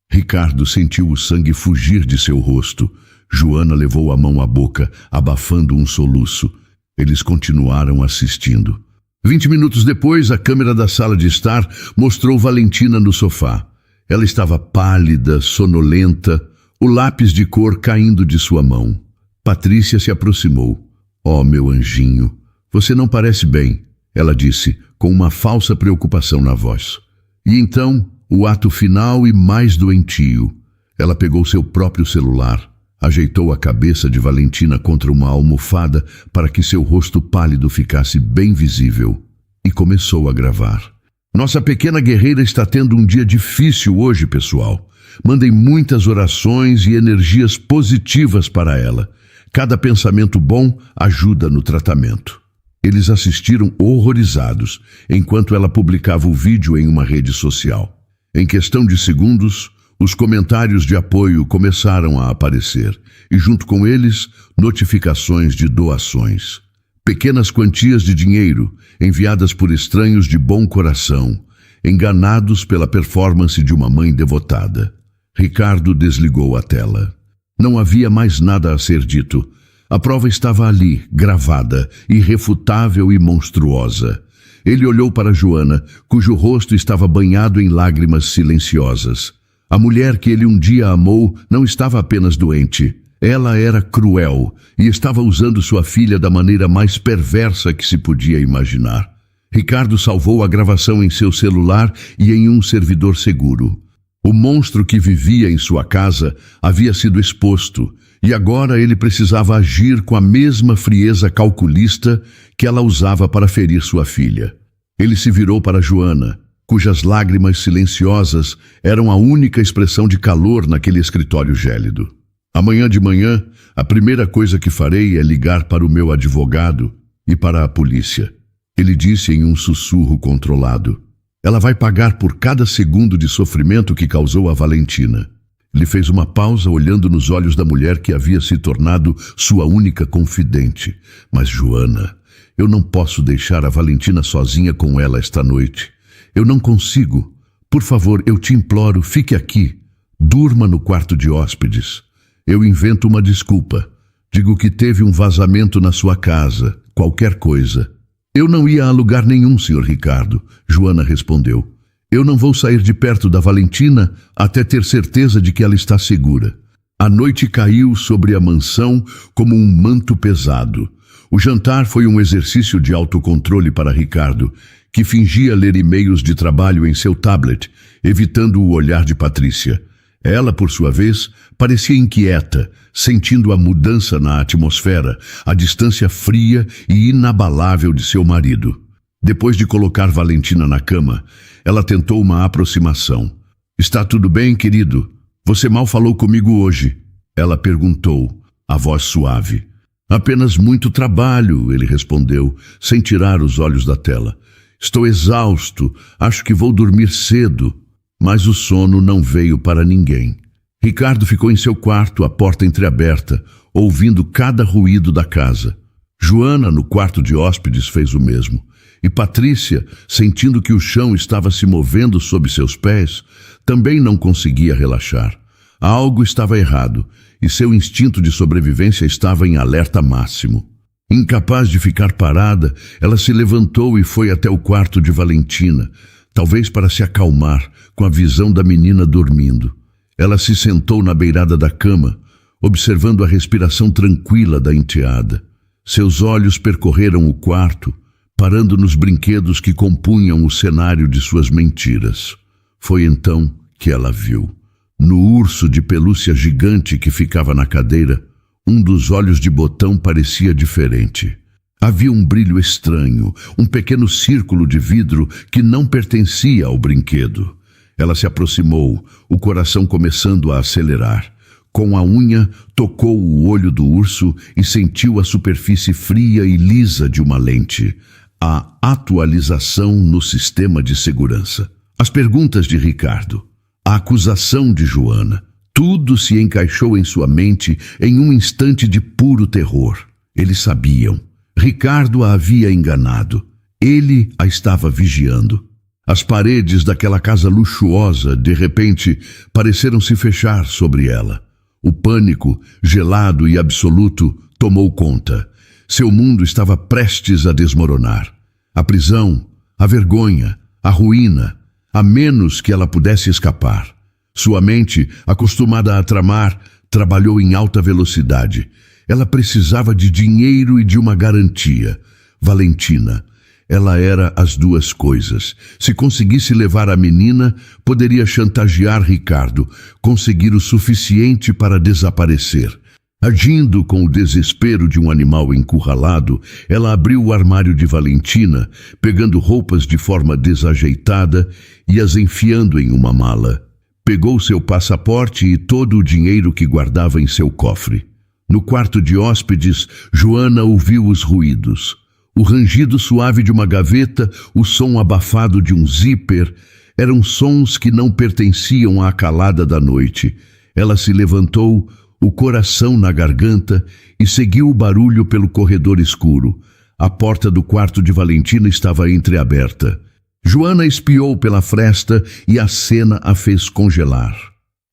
Ricardo sentiu o sangue fugir de seu rosto. Joana levou a mão à boca, abafando um soluço. Eles continuaram assistindo. 20 minutos depois, a câmera da sala de estar mostrou Valentina no sofá. Ela estava pálida, sonolenta, o lápis de cor caindo de sua mão. Patrícia se aproximou. "Oh, meu anjinho, você não parece bem", ela disse, com uma falsa preocupação na voz. E então, o ato final e mais doentio. Ela pegou seu próprio celular, ajeitou a cabeça de Valentina contra uma almofada para que seu rosto pálido ficasse bem visível e começou a gravar. "Nossa pequena guerreira está tendo um dia difícil hoje, pessoal. Mandem muitas orações e energias positivas para ela. Cada pensamento bom ajuda no tratamento." Eles assistiram horrorizados enquanto ela publicava o vídeo em uma rede social. Em questão de segundos, os comentários de apoio começaram a aparecer e, junto com eles, notificações de doações. Pequenas quantias de dinheiro enviadas por estranhos de bom coração, enganados pela performance de uma mãe devotada. Ricardo desligou a tela. Não havia mais nada a ser dito. A prova estava ali, gravada, irrefutável e monstruosa. Ele olhou para Joana, cujo rosto estava banhado em lágrimas silenciosas. A mulher que ele um dia amou não estava apenas doente. Ela era cruel e estava usando sua filha da maneira mais perversa que se podia imaginar. Ricardo salvou a gravação em seu celular e em um servidor seguro. O monstro que vivia em sua casa havia sido exposto e agora ele precisava agir com a mesma frieza calculista que ela usava para ferir sua filha. Ele se virou para Joana, cujas lágrimas silenciosas eram a única expressão de calor naquele escritório gélido. "Amanhã de manhã, a primeira coisa que farei é ligar para o meu advogado e para a polícia", ele disse em um sussurro controlado. "Ela vai pagar por cada segundo de sofrimento que causou a Valentina." Ele fez uma pausa olhando nos olhos da mulher que havia se tornado sua única confidente. "Mas, Joana, eu não posso deixar a Valentina sozinha com ela esta noite. Eu não consigo. Por favor, eu te imploro, fique aqui. Durma no quarto de hóspedes. Eu invento uma desculpa. Digo que teve um vazamento na sua casa, qualquer coisa." "Eu não ia a lugar nenhum, Sr. Ricardo", Joana respondeu. "Eu não vou sair de perto da Valentina até ter certeza de que ela está segura." A noite caiu sobre a mansão como um manto pesado. O jantar foi um exercício de autocontrole para Ricardo, que fingia ler e-mails de trabalho em seu tablet, evitando o olhar de Patrícia. Ela, por sua vez, parecia inquieta, sentindo a mudança na atmosfera, a distância fria e inabalável de seu marido. Depois de colocar Valentina na cama, ela tentou uma aproximação. "Está tudo bem, querido? Você mal falou comigo hoje?" ela perguntou, a voz suave. "Apenas muito trabalho", ele respondeu, sem tirar os olhos da tela. "Estou exausto, acho que vou dormir cedo." Mas o sono não veio para ninguém. Ricardo ficou em seu quarto, a porta entreaberta, ouvindo cada ruído da casa. Joana, no quarto de hóspedes, fez o mesmo. E Patrícia, sentindo que o chão estava se movendo sob seus pés, também não conseguia relaxar. Algo estava errado, e seu instinto de sobrevivência estava em alerta máximo. Incapaz de ficar parada, ela se levantou e foi até o quarto de Valentina, talvez para se acalmar com a visão da menina dormindo. Ela se sentou na beirada da cama, observando a respiração tranquila da enteada. Seus olhos percorreram o quarto, parando nos brinquedos que compunham o cenário de suas mentiras. Foi então que ela viu. No urso de pelúcia gigante que ficava na cadeira, um dos olhos de botão parecia diferente. Havia um brilho estranho, um pequeno círculo de vidro que não pertencia ao brinquedo. Ela se aproximou, o coração começando a acelerar. Com a unha, tocou o olho do urso e sentiu a superfície fria e lisa de uma lente. A atualização no sistema de segurança. As perguntas de Ricardo. A acusação de Joana. Tudo se encaixou em sua mente em um instante de puro terror. Eles sabiam. Ricardo a havia enganado. Ele a estava vigiando. As paredes daquela casa luxuosa, de repente, pareceram se fechar sobre ela. O pânico, gelado e absoluto, tomou conta. Seu mundo estava prestes a desmoronar. A prisão, a vergonha, a ruína, a menos que ela pudesse escapar. Sua mente, acostumada a tramar, trabalhou em alta velocidade. Ela precisava de dinheiro e de uma garantia. Valentina. Ela era as duas coisas. Se conseguisse levar a menina, poderia chantagear Ricardo, conseguir o suficiente para desaparecer. Agindo com o desespero de um animal encurralado, ela abriu o armário de Valentina, pegando roupas de forma desajeitada e as enfiando em uma mala. Pegou seu passaporte e todo o dinheiro que guardava em seu cofre. No quarto de hóspedes, Joana ouviu os ruídos. O rangido suave de uma gaveta, o som abafado de um zíper, eram sons que não pertenciam à calada da noite. Ela se levantou, o coração na garganta, e seguiu o barulho pelo corredor escuro. A porta do quarto de Valentina estava entreaberta. Joana espiou pela fresta e a cena a fez congelar.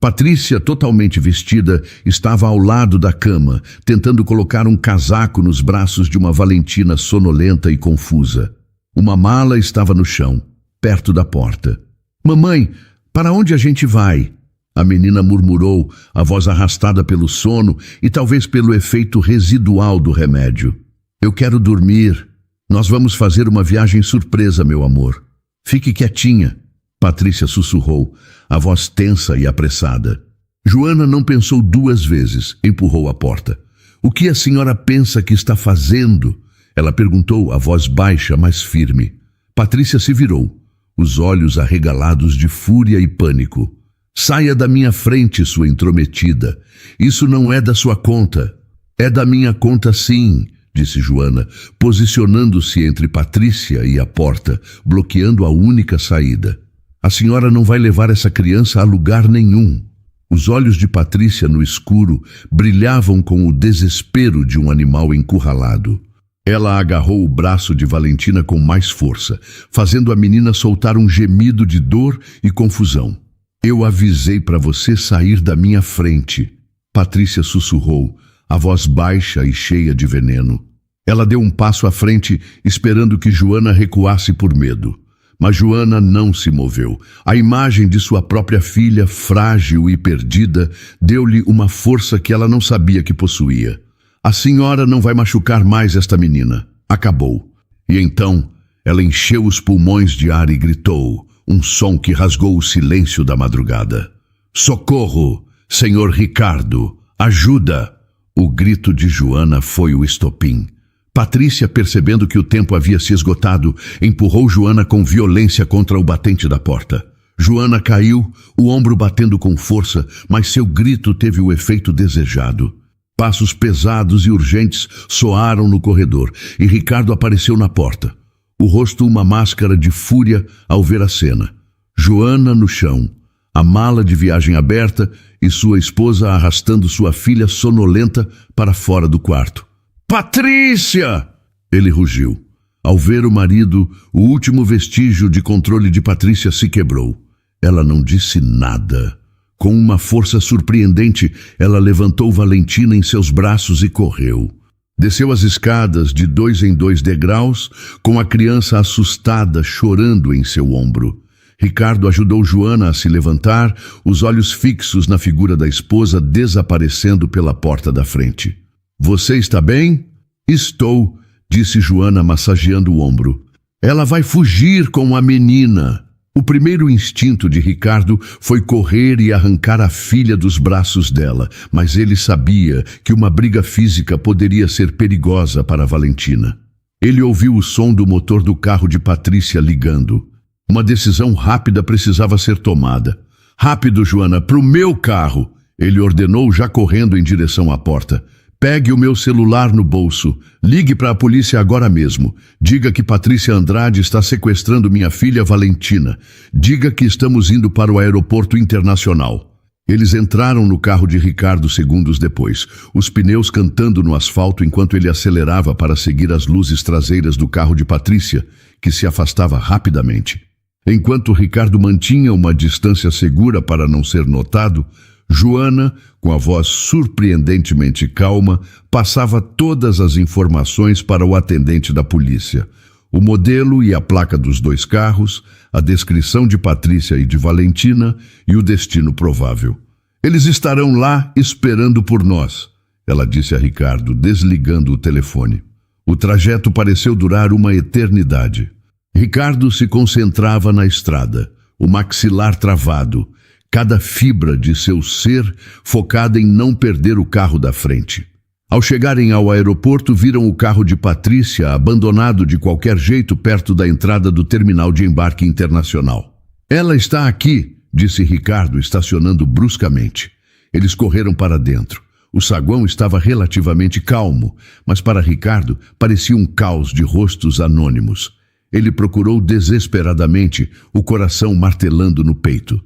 Patrícia, totalmente vestida, estava ao lado da cama, tentando colocar um casaco nos braços de uma Valentina sonolenta e confusa. Uma mala estava no chão, perto da porta. "Mamãe, para onde a gente vai?" A menina murmurou, a voz arrastada pelo sono e talvez pelo efeito residual do remédio. "Eu quero dormir. Nós vamos fazer uma viagem surpresa, meu amor. Fique quietinha." Patrícia sussurrou, a voz tensa e apressada. Joana não pensou duas vezes, empurrou a porta. "O que a senhora pensa que está fazendo?" Ela perguntou, a voz baixa, mas firme. Patrícia se virou, os olhos arregalados de fúria e pânico. "Saia da minha frente, sua intrometida. Isso não é da sua conta." "É da minha conta, sim", disse Joana, posicionando-se entre Patrícia e a porta, bloqueando a única saída. "A senhora não vai levar essa criança a lugar nenhum." Os olhos de Patrícia no escuro brilhavam com o desespero de um animal encurralado. Ela agarrou o braço de Valentina com mais força, fazendo a menina soltar um gemido de dor e confusão. "Eu avisei para você sair da minha frente." Patrícia sussurrou, a voz baixa e cheia de veneno. Ela deu um passo à frente, esperando que Joana recuasse por medo. Mas Joana não se moveu. A imagem de sua própria filha, frágil e perdida, deu-lhe uma força que ela não sabia que possuía. "A senhora não vai machucar mais esta menina." Acabou. E então ela encheu os pulmões de ar e gritou, um som que rasgou o silêncio da madrugada. "Socorro! Senhor Ricardo! Ajuda!" O grito de Joana foi o estopim. Patrícia, percebendo que o tempo havia se esgotado, empurrou Joana com violência contra o batente da porta. Joana caiu, o ombro batendo com força, mas seu grito teve o efeito desejado. Passos pesados e urgentes soaram no corredor e Ricardo apareceu na porta. O rosto uma máscara de fúria ao ver a cena. Joana no chão, a mala de viagem aberta e sua esposa arrastando sua filha sonolenta para fora do quarto. "Patrícia!" ele rugiu. Ao ver o marido, o último vestígio de controle de Patrícia se quebrou. Ela não disse nada. Com uma força surpreendente, ela levantou Valentina em seus braços e correu. Desceu as escadas de 2 em 2 degraus, com a criança assustada chorando em seu ombro. Ricardo ajudou Joana a se levantar, os olhos fixos na figura da esposa desaparecendo pela porta da frente. "Você está bem?" "Estou", disse Joana massageando o ombro. "Ela vai fugir com a menina." O primeiro instinto de Ricardo foi correr e arrancar a filha dos braços dela, mas ele sabia que uma briga física poderia ser perigosa para Valentina. Ele ouviu o som do motor do carro de Patrícia ligando. Uma decisão rápida precisava ser tomada. "Rápido, Joana, pro meu carro!" ele ordenou, já correndo em direção à porta. "Pegue o meu celular no bolso. Ligue para a polícia agora mesmo. Diga que Patrícia Andrade está sequestrando minha filha Valentina. Diga que estamos indo para o aeroporto internacional." Eles entraram no carro de Ricardo segundos depois, os pneus cantando no asfalto enquanto ele acelerava para seguir as luzes traseiras do carro de Patrícia, que se afastava rapidamente. Enquanto Ricardo mantinha uma distância segura para não ser notado, Joana, com a voz surpreendentemente calma, passava todas as informações para o atendente da polícia. O modelo e a placa dos 2 carros, a descrição de Patrícia e de Valentina e o destino provável. Eles estarão lá esperando por nós, ela disse a Ricardo, desligando o telefone. O trajeto pareceu durar uma eternidade. Ricardo se concentrava na estrada, o maxilar travado, cada fibra de seu ser focada em não perder o carro da frente. Ao chegarem ao aeroporto, viram o carro de Patrícia abandonado de qualquer jeito perto da entrada do terminal de embarque internacional. Ela está aqui, disse Ricardo, estacionando bruscamente. Eles correram para dentro. O saguão estava relativamente calmo, mas para Ricardo parecia um caos de rostos anônimos. Ele procurou desesperadamente, o coração martelando no peito.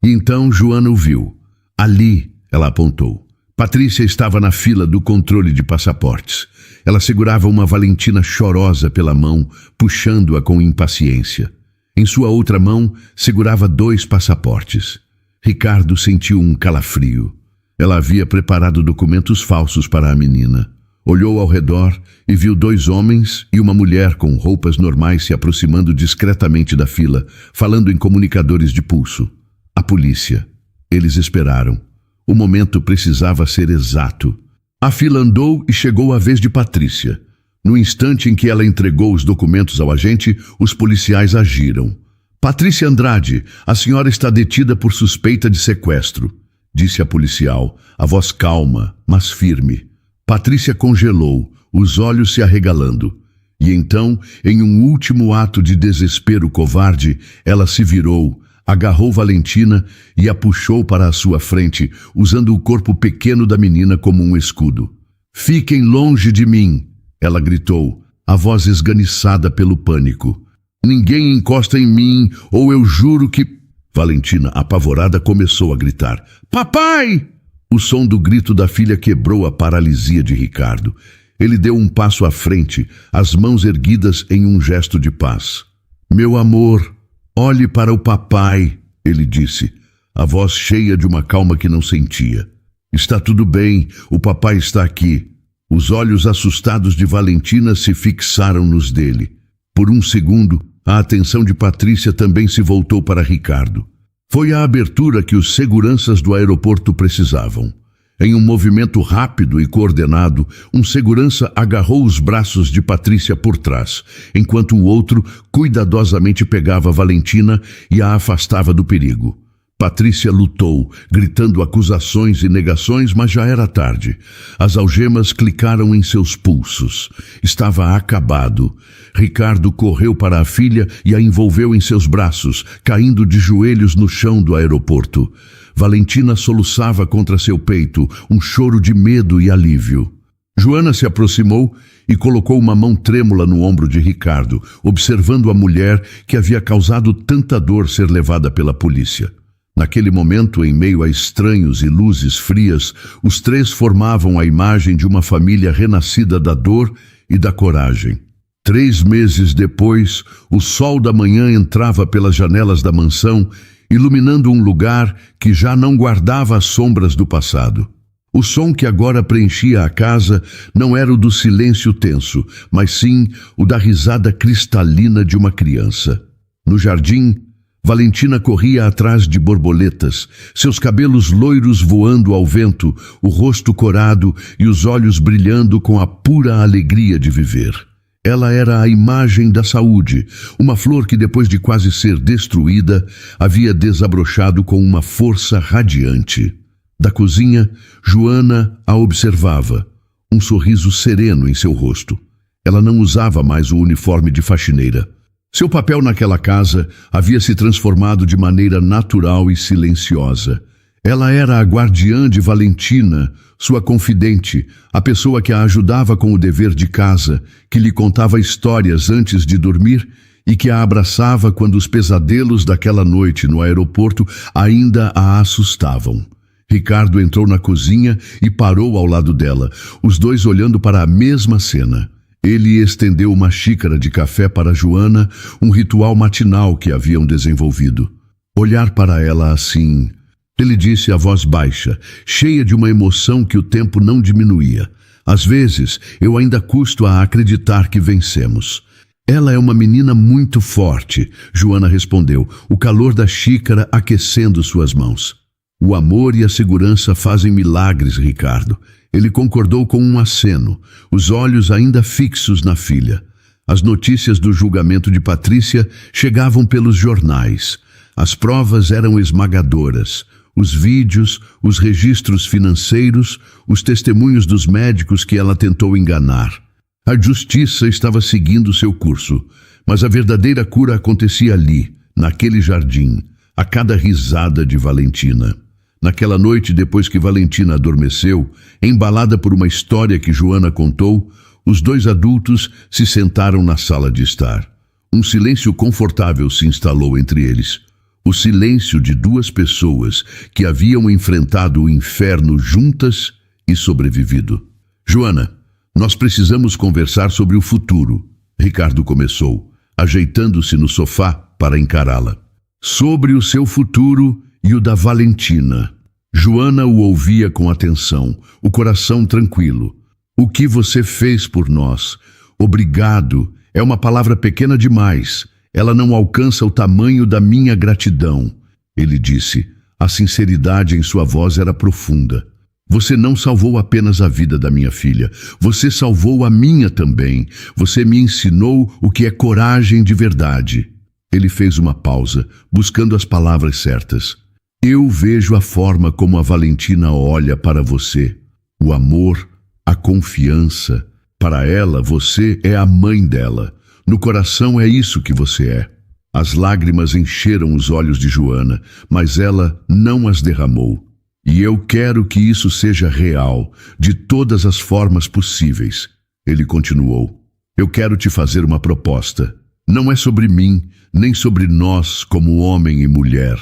E então Joana o viu. Ali, ela apontou. Patrícia estava na fila do controle de passaportes. Ela segurava uma Valentina chorosa pela mão, puxando-a com impaciência. Em sua outra mão, segurava 2 passaportes. Ricardo sentiu um calafrio. Ela havia preparado documentos falsos para a menina. Olhou ao redor e viu 2 homens e uma mulher com roupas normais se aproximando discretamente da fila, falando em comunicadores de pulso. A polícia. Eles esperaram. O momento precisava ser exato. A fila andou e chegou a vez de Patrícia. No instante em que ela entregou os documentos ao agente, os policiais agiram. Patrícia Andrade, a senhora está detida por suspeita de sequestro, disse a policial, a voz calma, mas firme. Patrícia congelou, os olhos se arregalando. E então, em um último ato de desespero covarde, ela se virou, agarrou Valentina e a puxou para a sua frente, usando o corpo pequeno da menina como um escudo. "Fiquem longe de mim!" ela gritou, a voz esganiçada pelo pânico. "Ninguém encosta em mim, ou eu juro que..." Valentina, apavorada, começou a gritar. "Papai!" O som do grito da filha quebrou a paralisia de Ricardo. Ele deu um passo à frente, as mãos erguidas em um gesto de paz. "Meu amor, olhe para o papai", ele disse, a voz cheia de uma calma que não sentia. "Está tudo bem, o papai está aqui." Os olhos assustados de Valentina se fixaram nos dele. Por um segundo, a atenção de Patrícia também se voltou para Ricardo. Foi a abertura que os seguranças do aeroporto precisavam. Em um movimento rápido e coordenado, um segurança agarrou os braços de Patrícia por trás, enquanto o outro cuidadosamente pegava Valentina e a afastava do perigo. Patrícia lutou, gritando acusações e negações, mas já era tarde. As algemas clicaram em seus pulsos. Estava acabado. Ricardo correu para a filha e a envolveu em seus braços, caindo de joelhos no chão do aeroporto. Valentina soluçava contra seu peito, um choro de medo e alívio. Joana se aproximou e colocou uma mão trêmula no ombro de Ricardo, observando a mulher que havia causado tanta dor ser levada pela polícia. Naquele momento, em meio a estranhos e luzes frias, os 3 formavam a imagem de uma família renascida da dor e da coragem. 3 meses depois, o sol da manhã entrava pelas janelas da mansão, iluminando um lugar que já não guardava as sombras do passado. O som que agora preenchia a casa não era o do silêncio tenso, mas sim o da risada cristalina de uma criança. No jardim, Valentina corria atrás de borboletas, seus cabelos loiros voando ao vento, o rosto corado e os olhos brilhando com a pura alegria de viver. Ela era a imagem da saúde, uma flor que depois de quase ser destruída, havia desabrochado com uma força radiante. Da cozinha, Joana a observava, um sorriso sereno em seu rosto. Ela não usava mais o uniforme de faxineira. Seu papel naquela casa havia se transformado de maneira natural e silenciosa. Ela era a guardiã de Valentina, sua confidente, a pessoa que a ajudava com o dever de casa, que lhe contava histórias antes de dormir e que a abraçava quando os pesadelos daquela noite no aeroporto ainda a assustavam. Ricardo entrou na cozinha e parou ao lado dela, os 2 olhando para a mesma cena. Ele estendeu uma xícara de café para Joana, um ritual matinal que haviam desenvolvido. Olhar para ela assim, Ele disse a voz baixa, cheia de uma emoção que o tempo não diminuía. Às vezes, eu ainda custo a acreditar que vencemos. Ela é uma menina muito forte, Joana respondeu, o calor da xícara aquecendo suas mãos. O amor e a segurança fazem milagres, Ricardo. Ele concordou com um aceno, os olhos ainda fixos na filha. As notícias do julgamento de Patrícia chegavam pelos jornais. As provas eram esmagadoras. Os vídeos, os registros financeiros, os testemunhos dos médicos que ela tentou enganar. A justiça estava seguindo seu curso, mas a verdadeira cura acontecia ali, naquele jardim, a cada risada de Valentina. Naquela noite, depois que Valentina adormeceu, embalada por uma história que Joana contou, os dois adultos se sentaram na sala de estar. Um silêncio confortável se instalou entre eles. O silêncio de duas pessoas que haviam enfrentado o inferno juntas e sobrevivido. Joana, nós precisamos conversar sobre o futuro, Ricardo começou, ajeitando-se no sofá para encará-la. Sobre o seu futuro e o da Valentina. Joana o ouvia com atenção, o coração tranquilo. O que você fez por nós? Obrigado é uma palavra pequena demais. Ela não alcança o tamanho da minha gratidão. Ele disse. A sinceridade em sua voz era profunda. Você não salvou apenas a vida da minha filha. Você salvou a minha também. Você me ensinou o que é coragem de verdade. Ele fez uma pausa, buscando as palavras certas. Eu vejo a forma como a Valentina olha para você. O amor, a confiança. Para ela, você é a mãe dela. No coração é isso que você é. As lágrimas encheram os olhos de Joana, mas ela não as derramou. E eu quero que isso seja real, de todas as formas possíveis. Ele continuou. Eu quero te fazer uma proposta. Não é sobre mim, nem sobre nós como homem e mulher.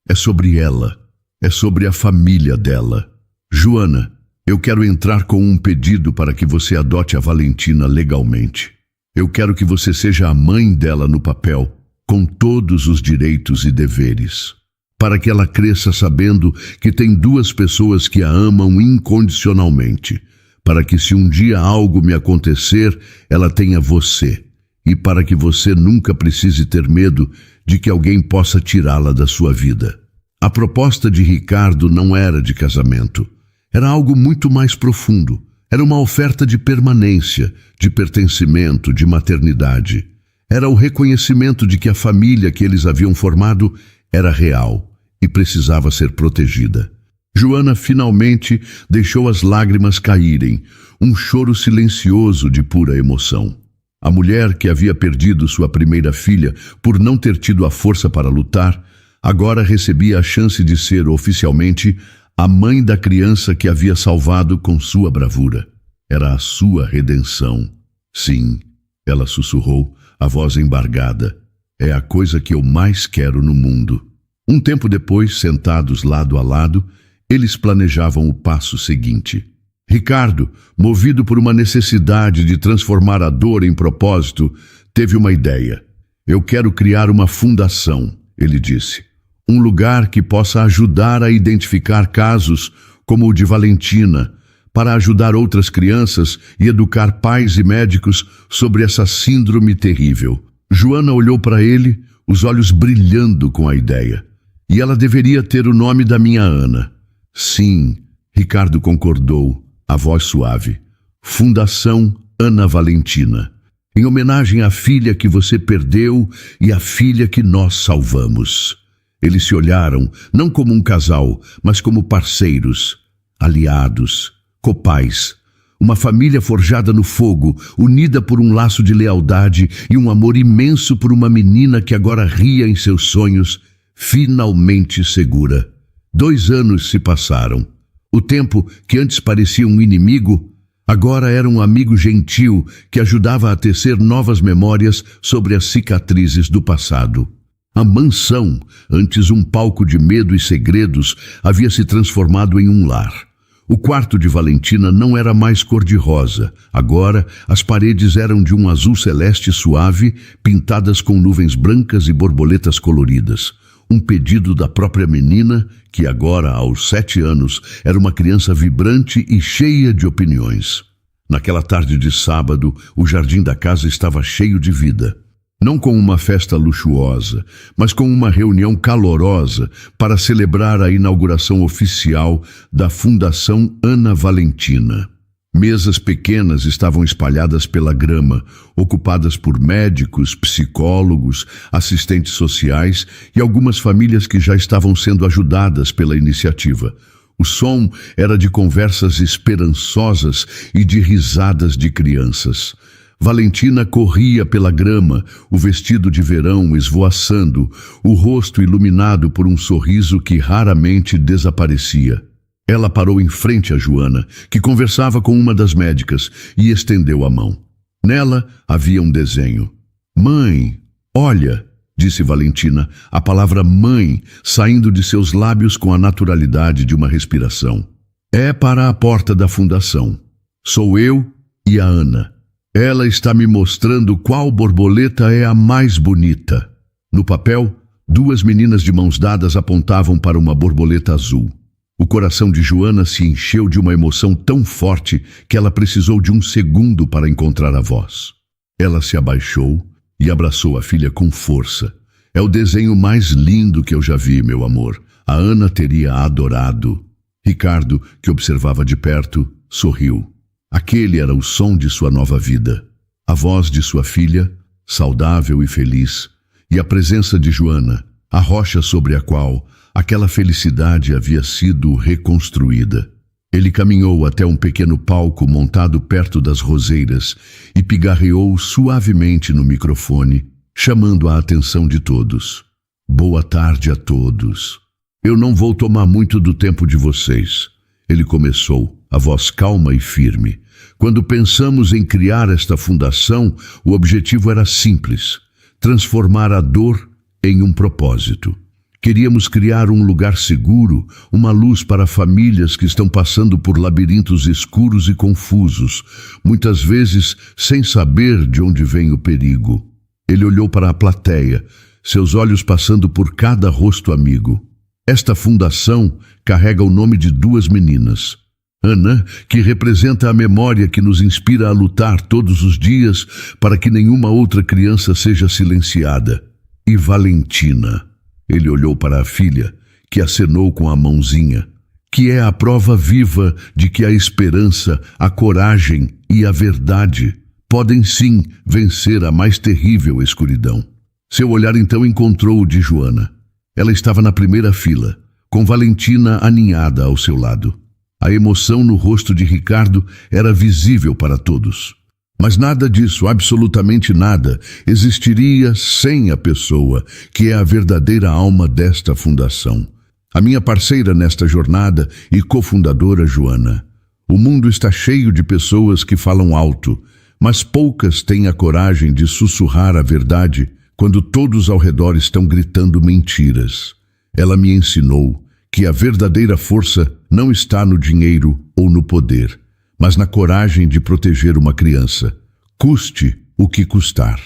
É sobre ela. É sobre a família dela. Joana, eu quero entrar com um pedido para que você adote a Valentina legalmente. Eu quero que você seja a mãe dela no papel, com todos os direitos e deveres. Para que ela cresça sabendo que tem duas pessoas que a amam incondicionalmente. Para que se um dia algo me acontecer, ela tenha você. E para que você nunca precise ter medo de que alguém possa tirá-la da sua vida. A proposta de Ricardo não era de casamento. Era algo muito mais profundo. Era uma oferta de permanência, de pertencimento, de maternidade. Era o reconhecimento de que a família que eles haviam formado era real e precisava ser protegida. Joana finalmente deixou as lágrimas caírem, um choro silencioso de pura emoção. A mulher que havia perdido sua primeira filha por não ter tido a força para lutar, agora recebia a chance de ser oficialmente a mãe da criança que havia salvado com sua bravura. Era a sua redenção. Sim, ela sussurrou, a voz embargada. É a coisa que eu mais quero no mundo. Um tempo depois, sentados lado a lado, eles planejavam o passo seguinte. Ricardo, movido por uma necessidade de transformar a dor em propósito, teve uma ideia. Eu quero criar uma fundação, ele disse. Um lugar que possa ajudar a identificar casos como o de Valentina, para ajudar outras crianças e educar pais e médicos sobre essa síndrome terrível. Joana olhou para ele, os olhos brilhando com a ideia. E ela deveria ter o nome da minha Ana. Sim, Ricardo concordou, a voz suave. Fundação Ana Valentina. Em homenagem à filha que você perdeu e à filha que nós salvamos. Eles se olharam, não como um casal, mas como parceiros, aliados, copais. Uma família forjada no fogo, unida por um laço de lealdade e um amor imenso por uma menina que agora ria em seus sonhos, finalmente segura. 2 anos se passaram. O tempo que antes parecia um inimigo, agora era um amigo gentil que ajudava a tecer novas memórias sobre as cicatrizes do passado. A mansão, antes um palco de medo e segredos, havia se transformado em um lar. O quarto de Valentina não era mais cor-de-rosa. Agora, as paredes eram de um azul celeste suave, pintadas com nuvens brancas e borboletas coloridas. um pedido da própria menina, que agora, aos 7 anos, era uma criança vibrante e cheia de opiniões. Naquela tarde de sábado, o jardim da casa estava cheio de vida. Não com uma festa luxuosa, mas com uma reunião calorosa para celebrar a inauguração oficial da Fundação Ana Valentina. Mesas pequenas estavam espalhadas pela grama, ocupadas por médicos, psicólogos, assistentes sociais e algumas famílias que já estavam sendo ajudadas pela iniciativa. O som era de conversas esperançosas e de risadas de crianças. Valentina corria pela grama, o vestido de verão esvoaçando, o rosto iluminado por um sorriso que raramente desaparecia. Ela parou em frente a Joana, que conversava com uma das médicas, e estendeu a mão. Nela havia um desenho. "Mãe, olha", disse Valentina, a palavra mãe saindo de seus lábios com a naturalidade de uma respiração. "É para a porta da fundação. Sou eu e a Ana. Ela está me mostrando qual borboleta é a mais bonita." No papel, 2 meninas de mãos dadas apontavam para uma borboleta azul. O coração de Joana se encheu de uma emoção tão forte que ela precisou de um segundo para encontrar a voz. Ela se abaixou e abraçou a filha com força. "É o desenho mais lindo que eu já vi, meu amor. A Ana teria adorado." Ricardo, que observava de perto, sorriu. Aquele era o som de sua nova vida. A voz de sua filha, saudável e feliz, e a presença de Joana, a rocha sobre a qual aquela felicidade havia sido reconstruída. Ele caminhou até um pequeno palco montado perto das roseiras e pigarreou suavemente no microfone, chamando a atenção de todos. "Boa tarde a todos. Eu não vou tomar muito do tempo de vocês." Ele começou, a voz calma e firme. "Quando pensamos em criar esta fundação, o objetivo era simples: transformar a dor em um propósito. Queríamos criar um lugar seguro, uma luz para famílias que estão passando por labirintos escuros e confusos, muitas vezes sem saber de onde vem o perigo." Ele olhou para a plateia, seus olhos passando por cada rosto amigo. Esta fundação carrega o nome de 2 meninas. Ana, que representa a memória que nos inspira a lutar todos os dias para que nenhuma outra criança seja silenciada. E Valentina. Ele olhou para a filha, que acenou com a mãozinha, que é a prova viva de que a esperança, a coragem e a verdade podem sim vencer a mais terrível escuridão. Seu olhar então encontrou o de Joana. Ela estava na primeira fila, com Valentina aninhada ao seu lado. A emoção no rosto de Ricardo era visível para todos. Mas nada disso, absolutamente nada, existiria sem a pessoa que é a verdadeira alma desta fundação. A minha parceira nesta jornada e cofundadora Joana. O mundo está cheio de pessoas que falam alto, mas poucas têm a coragem de sussurrar a verdade quando todos ao redor estão gritando mentiras. Ela me ensinou que a verdadeira força não está no dinheiro ou no poder, mas na coragem de proteger uma criança, custe o que custar.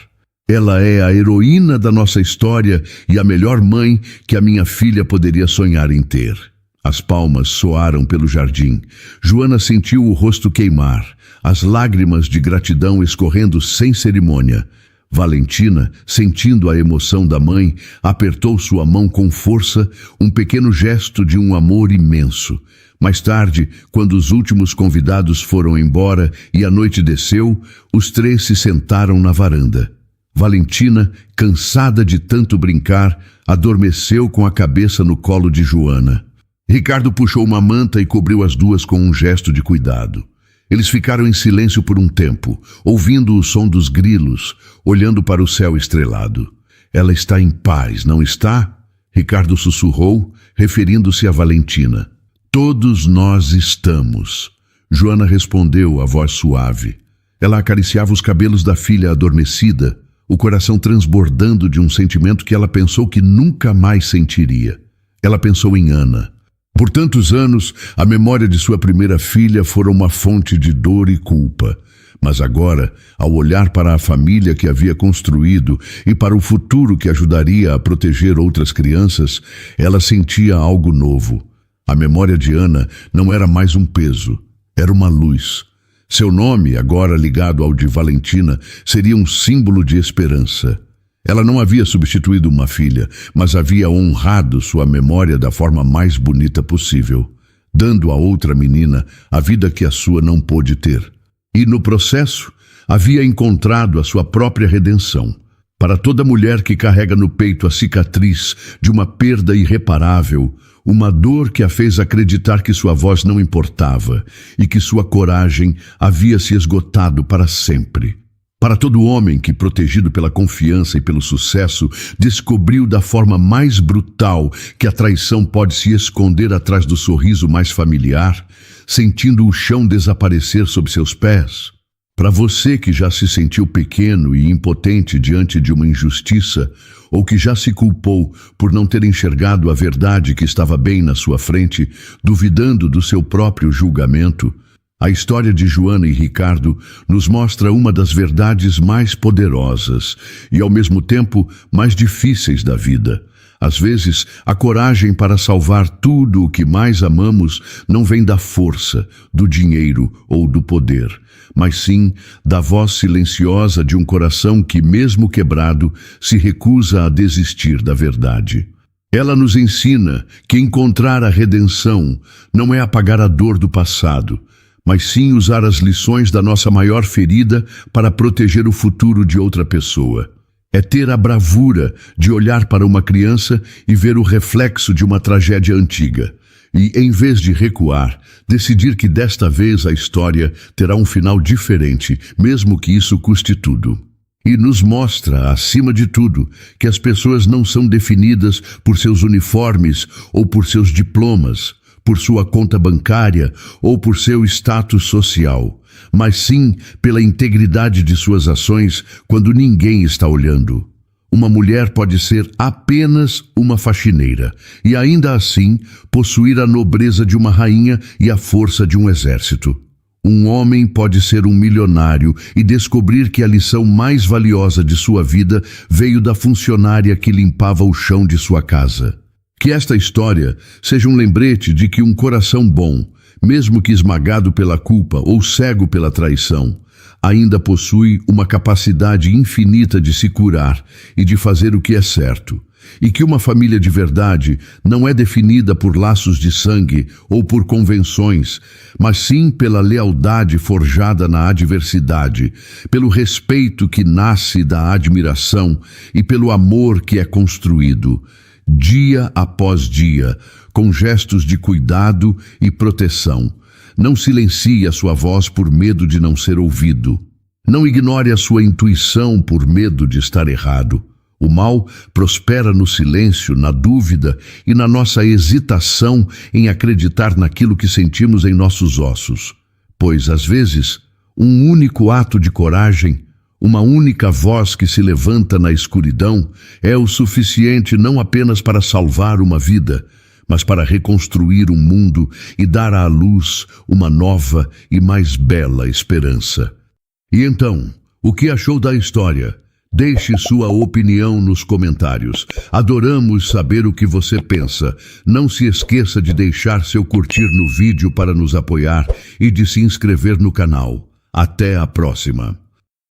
Ela é a heroína da nossa história e a melhor mãe que a minha filha poderia sonhar em ter. As palmas soaram pelo jardim. Joana sentiu o rosto queimar, as lágrimas de gratidão escorrendo sem cerimônia. Valentina, sentindo a emoção da mãe, apertou sua mão com força, um pequeno gesto de um amor imenso. Mais tarde, quando os últimos convidados foram embora e a noite desceu, os 3 se sentaram na varanda. Valentina, cansada de tanto brincar, adormeceu com a cabeça no colo de Joana. Ricardo puxou uma manta e cobriu as 2 com um gesto de cuidado. Eles ficaram em silêncio por um tempo, ouvindo o som dos grilos, olhando para o céu estrelado. "Ela está em paz, não está?" Ricardo sussurrou, referindo-se a Valentina. "Todos nós estamos." Joana respondeu, a voz suave. Ela acariciava os cabelos da filha adormecida, o coração transbordando de um sentimento que ela pensou que nunca mais sentiria. Ela pensou em Ana. Por tantos anos, a memória de sua primeira filha fora uma fonte de dor e culpa. Mas agora, ao olhar para a família que havia construído e para o futuro que ajudaria a proteger outras crianças, ela sentia algo novo. A memória de Ana não era mais um peso, era uma luz. Seu nome, agora ligado ao de Valentina, seria um símbolo de esperança. Ela não havia substituído uma filha, mas havia honrado sua memória da forma mais bonita possível, dando a outra menina a vida que a sua não pôde ter. E no processo, havia encontrado a sua própria redenção. Para toda mulher que carrega no peito a cicatriz de uma perda irreparável, uma dor que a fez acreditar que sua voz não importava e que sua coragem havia se esgotado para sempre. Para todo homem que, protegido pela confiança e pelo sucesso, descobriu da forma mais brutal que a traição pode se esconder atrás do sorriso mais familiar, sentindo o chão desaparecer sob seus pés. Para você que já se sentiu pequeno e impotente diante de uma injustiça, ou que já se culpou por não ter enxergado a verdade que estava bem na sua frente, duvidando do seu próprio julgamento, a história de Joana e Ricardo nos mostra uma das verdades mais poderosas e, ao mesmo tempo, mais difíceis da vida. Às vezes, a coragem para salvar tudo o que mais amamos não vem da força, do dinheiro ou do poder, mas sim da voz silenciosa de um coração que, mesmo quebrado, se recusa a desistir da verdade. Ela nos ensina que encontrar a redenção não é apagar a dor do passado, mas sim usar as lições da nossa maior ferida para proteger o futuro de outra pessoa. É ter a bravura de olhar para uma criança e ver o reflexo de uma tragédia antiga. E, em vez de recuar, decidir que desta vez a história terá um final diferente, mesmo que isso custe tudo. E nos mostra, acima de tudo, que as pessoas não são definidas por seus uniformes ou por seus diplomas, por sua conta bancária ou por seu status social, mas sim pela integridade de suas ações quando ninguém está olhando. Uma mulher pode ser apenas uma faxineira e ainda assim possuir a nobreza de uma rainha e a força de um exército. Um homem pode ser um milionário e descobrir que a lição mais valiosa de sua vida veio da funcionária que limpava o chão de sua casa. Que esta história seja um lembrete de que um coração bom, mesmo que esmagado pela culpa ou cego pela traição, ainda possui uma capacidade infinita de se curar e de fazer o que é certo, e que uma família de verdade não é definida por laços de sangue ou por convenções, mas sim pela lealdade forjada na adversidade, pelo respeito que nasce da admiração e pelo amor que é construído, dia após dia, com gestos de cuidado e proteção. Não silencie a sua voz por medo de não ser ouvido. Não ignore a sua intuição por medo de estar errado. O mal prospera no silêncio, na dúvida e na nossa hesitação em acreditar naquilo que sentimos em nossos ossos. Pois, às vezes, um único ato de coragem, uma única voz que se levanta na escuridão é o suficiente não apenas para salvar uma vida, mas para reconstruir um mundo e dar à luz uma nova e mais bela esperança. E então, o que achou da história? Deixe sua opinião nos comentários. Adoramos saber o que você pensa. Não se esqueça de deixar seu curtir no vídeo para nos apoiar e de se inscrever no canal. Até a próxima!